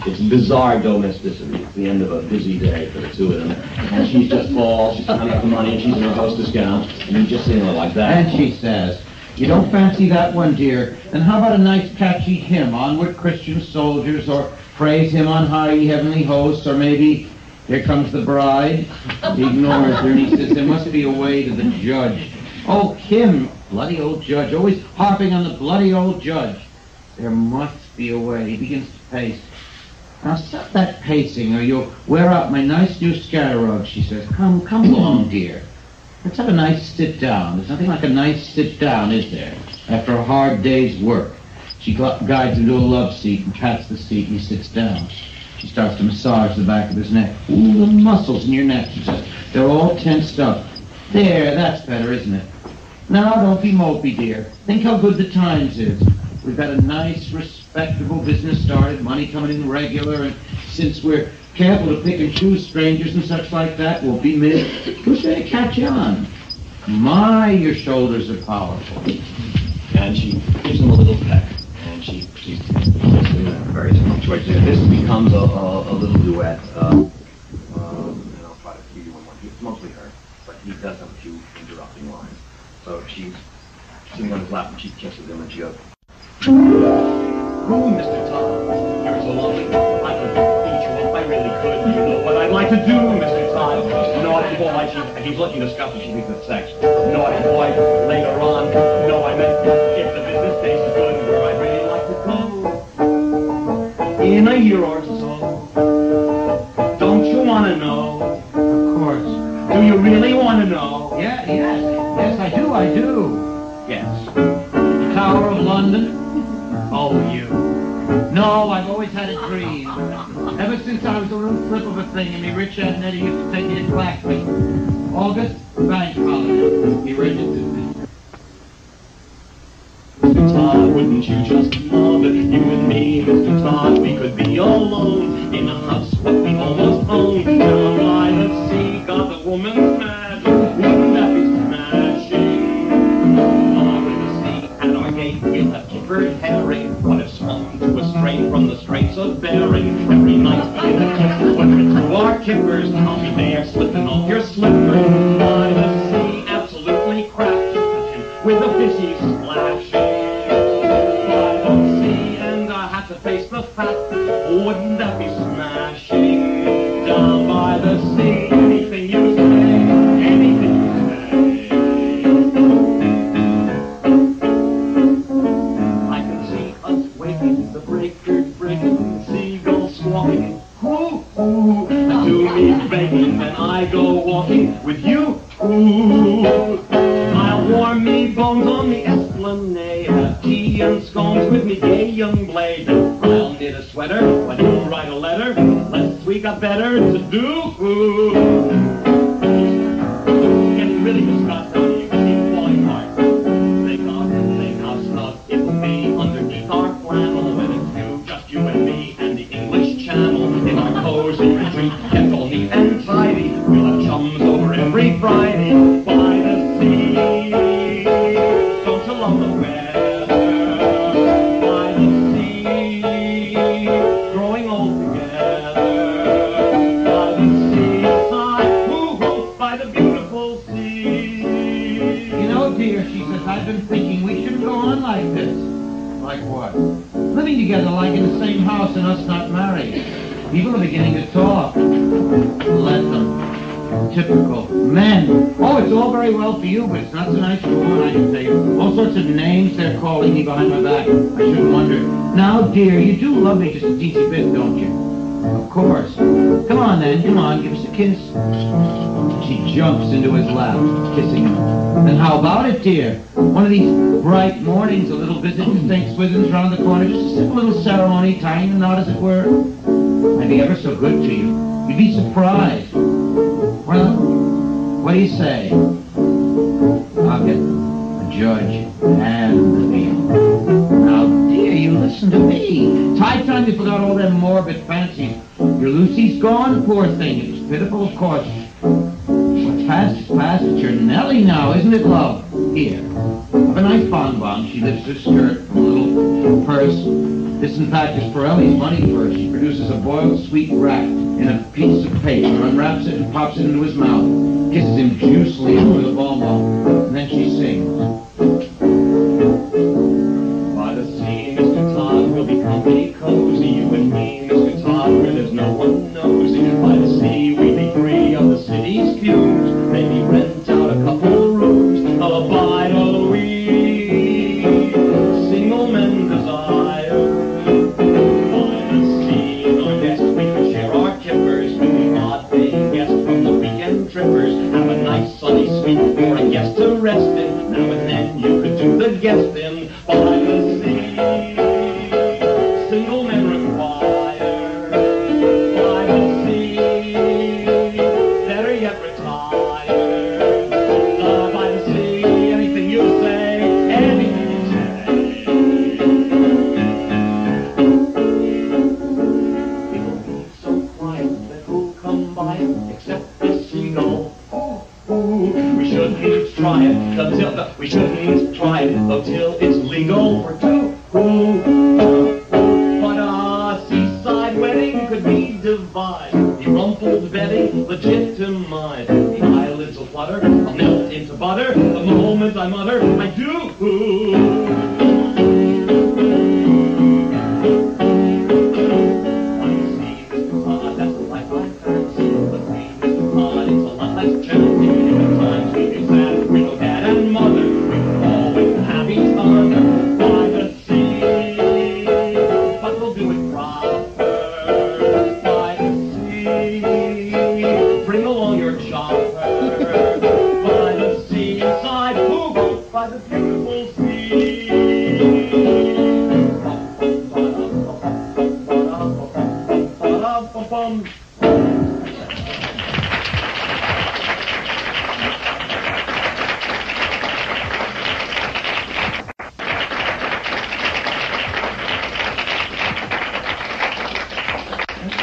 Speaker 3: It's bizarre domesticity. It's the end of a busy day for the two of them, and she's just falls. She's counting up the money, and she's in her hostess gown, and he's just sitting there like that.
Speaker 1: And she says, "You don't fancy that one, dear? Then how about a nice catchy hymn, Onward Christian Soldiers, or Praise Him on High, Ye Heavenly Hosts, or maybe Here Comes the Bride?" He ignores her, and he says, "There must be a way to the judge." Oh, him, bloody old judge, always harping on the bloody old judge. There must be a way. He begins to pace. "Now stop that pacing, or you'll wear out my nice new scatterrug," she says. Come along, dear. Let's have a nice sit-down. There's nothing like a nice sit-down, is there? After a hard day's work. She guides him to a love seat and pats the seat, and he sits down. She starts to massage the back of his neck. "Ooh, the muscles in your neck," she says. "They're all tensed up. There, that's better, isn't it? Now, don't be mopey, dear. Think how good the times is. We've got a nice, respectable business started, money coming in regular, and since we're careful to pick and choose strangers and such like that, we'll be who's going to catch on? My, your shoulders are powerful."
Speaker 3: And she gives him a little peck, and she's very punctuated. This becomes a little duet. And I'll try to give you one. It's mostly her, but he does have a few interrupting lines. So she's sitting on his lap, and she kisses him, and she goes,
Speaker 4: "Oh, Mr. Todd, you're so lovely. I could eat you up. I really could. You know what I'd like to do, Mr. Todd. Naughty boy." He's looking to scuff, and she thinks it's sex. "Naughty boy, later on. No, I meant if the business tastes good, where I'd really like to go. In a year or so. Don't you want to know?"
Speaker 1: Of course.
Speaker 4: "Do you really want to know?"
Speaker 1: Yes, I do.
Speaker 4: Yes.
Speaker 1: Tower of London?
Speaker 4: Oh, you.
Speaker 1: No, I've always had a dream. Ever since I was a little flip of a thing, and me rich Aunt Nettie used to take me to Clackman. August, bank holiday. He registered me.
Speaker 4: Mr. Todd, wouldn't you just love it? You and me, Mr. Todd, we could be alone in a house what we almost own. Down by the sea, got the woman's mad. Wouldn't that be smashing? By the sea, at our gate, we'll have kippered herring. What if swung to a strain from the Straits of Bering? Every night in the cliff, when we're through our kippers, I'll be there slipping off your slippers. By the sea, absolutely crashed, with a fishy splashing. To face the fact, wouldn't that be smashing? Down by the sea, anything you say, anything you say. I can see us waking, the breakers breaking, the seagulls squawking, hoo hoo, do me begging, and I go walking with you. Ooh, I'll warm me bones on the esplanade, have tea and scones with me gay young blade. I'll knit a sweater when you write a letter, lest we got better to do. Getting really disgusted, you can keep falling apart. Think how snug it will be underneath our flannel when it's just you and me and the English Channel in our cozy retreat, kept all neat and tidy. We'll have chums over every Friday by the sea. Don't you love the weather? By the sea, growing old together. By the seaside, woo-hoo, by the beautiful sea.
Speaker 1: You know, dear, she says, I've been thinking we shouldn't go on like this. Like what? Living together like in the same house and us not married. People are beginning to talk. Let them. Typical men. Oh, it's all very well for you, but it's not so nice for a woman, I can tell you. All sorts of names they're calling me behind my back. I shouldn't wonder. Now, dear, you do love me just a teensy bit, don't you? Of course. Come on, then. Come on, give us a kiss. She jumps into his lap, kissing him. And how about it, dear? One of these bright mornings, a little visit to St. Swithin's round the corner, just a simple little ceremony, tying the knot, as it were. I'd be ever so good to you. You'd be surprised. Well, what do you say? I'll get a judge and reveal. Now, dear, you listen to me. It's high time you forgot all them morbid fancies. Your Lucy's gone, poor thing. It was pitiful, of course. What's past is past. It's your Nellie now, isn't it, love? Here. Have a nice bonbon. She lifts her skirt from a little purse. This, in fact, is Pirelli's money purse. She produces a boiled sweet rat in a piece of paper, unwraps it and pops it into his mouth, kisses him juicily over the bonbon, and then she sings.
Speaker 4: By the sea, Mr. Todd, we'll be company cozy, you and me, Mr. Todd, where there's no one nosy. By the sea, we'd be free of the city's fumes, maybe rent out a couple rooms, abide all we single men desire. By the sea, in our nest, we could share our kippers with the odd paying guest from the weekend trippers, have a nice sunny suite for a guest to rest in. Now and then you could do the guest in. By the sea, single men require. By the sea, better yet retire. By the sea, anything you say, anything you say. It'll be so quiet that who'll come by it except the seagull. We shouldn't try it until we shouldn't try it until it's legal for two. But a seaside wedding could be divided. The rumpled bedding legitimized. The eyelids will flutter, I'll melt into butter the moment I mutter, I do.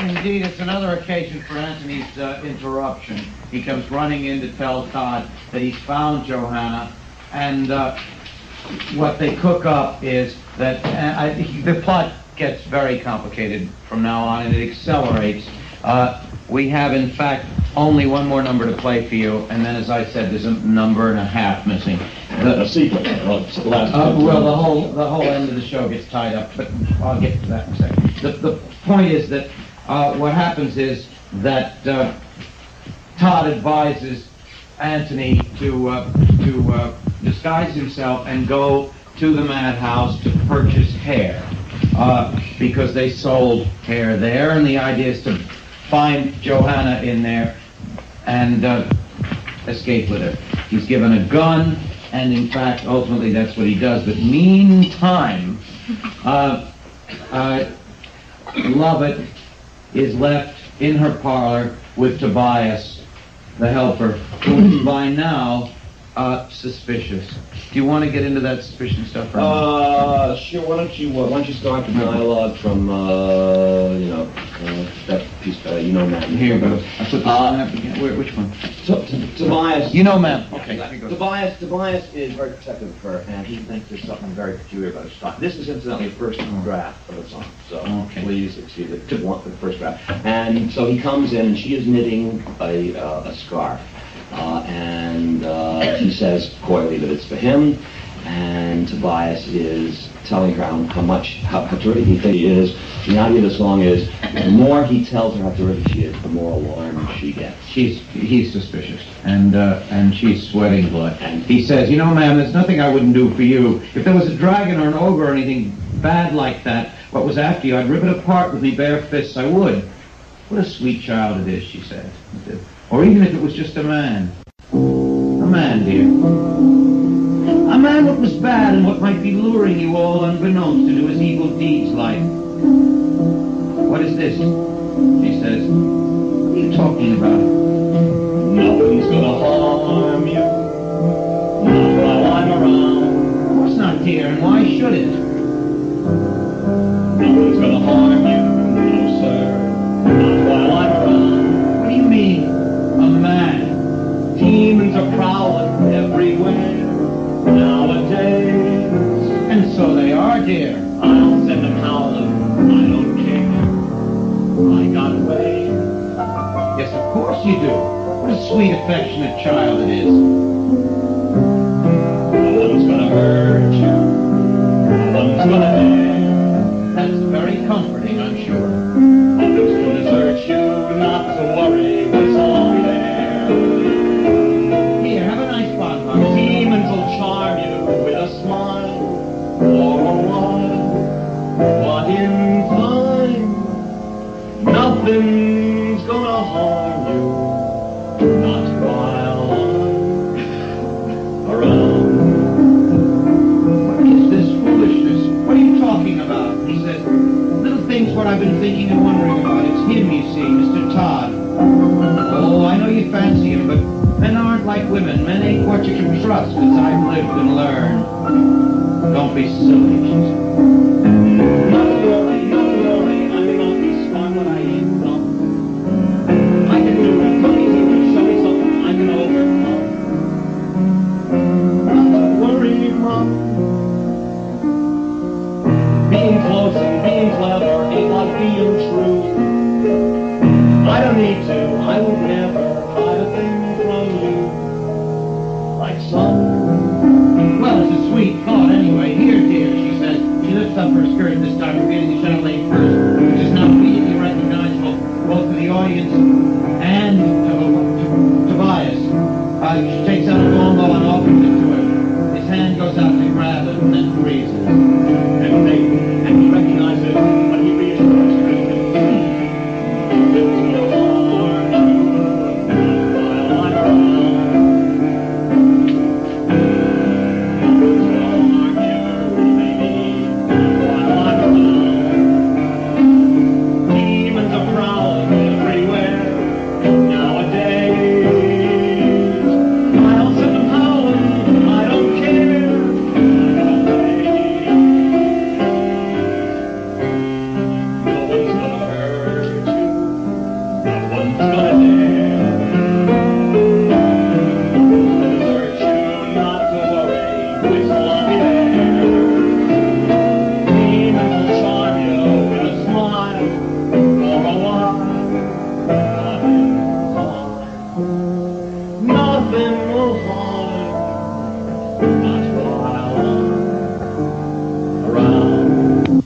Speaker 1: Indeed, it's another occasion for Anthony's interruption. He comes running in to tell Todd that he's found Johanna, and what they cook up is that the plot gets very complicated from now on, and it accelerates. We have, in fact, only one more number to play for you, and then, as I said, there's a number and a half missing.
Speaker 3: A sequence.
Speaker 1: Well, the whole end of the show gets tied up, but I'll get to that in a second. The point is that what happens is that Todd advises Anthony to disguise himself and go to the madhouse to purchase hair, because they sold hair there, and the idea is to find Johanna in there and escape with her. He's given a gun, and in fact, ultimately, that's what he does. But meantime, Lovett is left in her parlor with Tobias, the helper, who is by now suspicious. Do you want to get into that suspicion stuff? Or
Speaker 3: sure. Why don't you start the dialogue from that piece? Matt.
Speaker 1: Here goes. I put this one up again. Which one?
Speaker 3: Tobias.
Speaker 1: Matt. Okay.
Speaker 2: Tobias is very protective of her, and he thinks there's something very peculiar about his style. This is incidentally the first draft of the song, so please excuse it. The first draft. And so he comes in, and she is knitting a scarf. And he says coyly that it's for him, and Tobias is telling her how terrific he thinks she is. The idea of the song is, the more he tells her how terrific she is, the more alarmed she gets.
Speaker 1: He's suspicious, and she's sweating blood. And he says, ma'am, there's nothing I wouldn't do for you. If there was a dragon or an ogre or anything bad like that, what was after you, I'd rip it apart with me bare fists, I would. What a sweet child it is, she says. Or even if it was just a man. A man, dear. A man what was bad and what might be luring you all unbeknownst to do his evil deeds like. What is this? She says. What are you talking about?
Speaker 4: Nothing's gonna harm you, not while I'm around.
Speaker 1: should it?
Speaker 4: No one's gonna harm you, no sir, not while I'm around.
Speaker 1: What do you mean, a man?
Speaker 4: Demons are prowling everywhere nowadays.
Speaker 1: And so they are, dear.
Speaker 4: I'll send them howling, I don't care. I got away.
Speaker 1: Yes, of course you do. What a sweet, affectionate child it is.
Speaker 4: No one's gonna hurt you. No one's gonna dare.
Speaker 1: That's very comforting, I'm sure.
Speaker 4: Others will desert you, not to worry, it's all there.
Speaker 1: Here, have a nice bonbon.
Speaker 4: Demons will charm you with a smile for a while. But in time, nothing's gonna harm you, not while I'm around.
Speaker 1: What is this foolishness? What are you talking about? He said, little things what I've been thinking and wondering about. It's him, you see, Mr. Todd. Oh, I know you fancy him, but men aren't like women. Men ain't what you can trust, as I've lived and learned. Don't be silly, she said.
Speaker 4: Not to worry, not to worry, I may not be smart, but I ain't dumb. I can do it, tell me to show me something I can overcome. Not to worry, Mom. Being close and being clever ain't like being true. I don't need to, I would never hide a thing from you. Like some.
Speaker 1: Well, it's a sweet thought anyway. Here, dear, she said. She lifts up her skirt this time, revealing the chalet first, which is now immediately recognizable both to the audience and to Tobias. She takes out a bonbon and offers it to him. His hand goes out to grab it and then freezes.
Speaker 4: And he recognizes, but he reassures her. Nothing's gonna harm you while I'm around. Nothing's gonna harm you, baby, while I'm around. Demons are prowling everywhere nowadays. I'll send them howling, I don't care. No one's gonna hurt you. No one's gonna dare. Desert you, not to worry. It's lovely there. Demons will charm you with a smile for a while. Nothing will harm you, not while I'm around.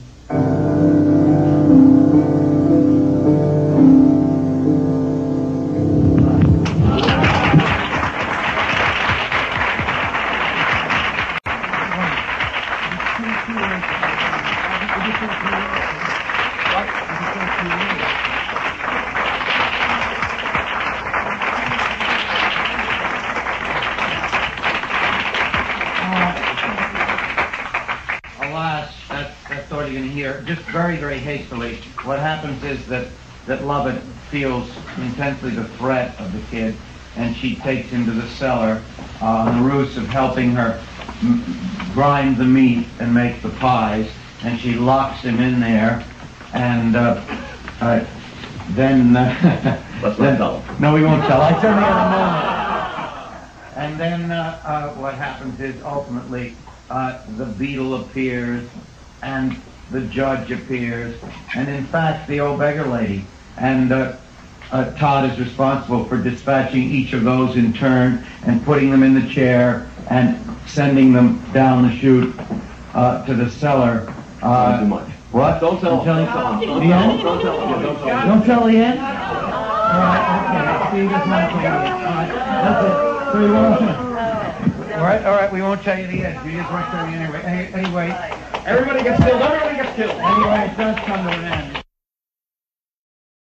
Speaker 1: Alas, that's all you're going to hear. Just very, very hastily, what happens is that Lovett feels intensely the threat of the kid, and she takes him to the cellar on the ruse of helping her grind the meat and make the pies, and she locks him in there, and then...
Speaker 3: Let's not tell him.
Speaker 1: No, we won't tell. I tell you in a moment. And then what happens is ultimately the beadle appears and the judge appears and in fact the old beggar lady. And Todd is responsible for dispatching each of those in turn and putting them in the chair and sending them down the chute to the cellar.
Speaker 3: Not too much.
Speaker 1: What?
Speaker 3: Don't tell
Speaker 1: The
Speaker 3: him.
Speaker 1: end?
Speaker 3: Don't tell him.
Speaker 1: Don't tell the end? All right, okay. See, that's not the end. All right, that's it. So we won't... All right, we won't tell you the end. We just won't tell you anyway. Anyway,
Speaker 4: Everybody gets killed, everybody gets killed.
Speaker 1: anyway, it does come to an end.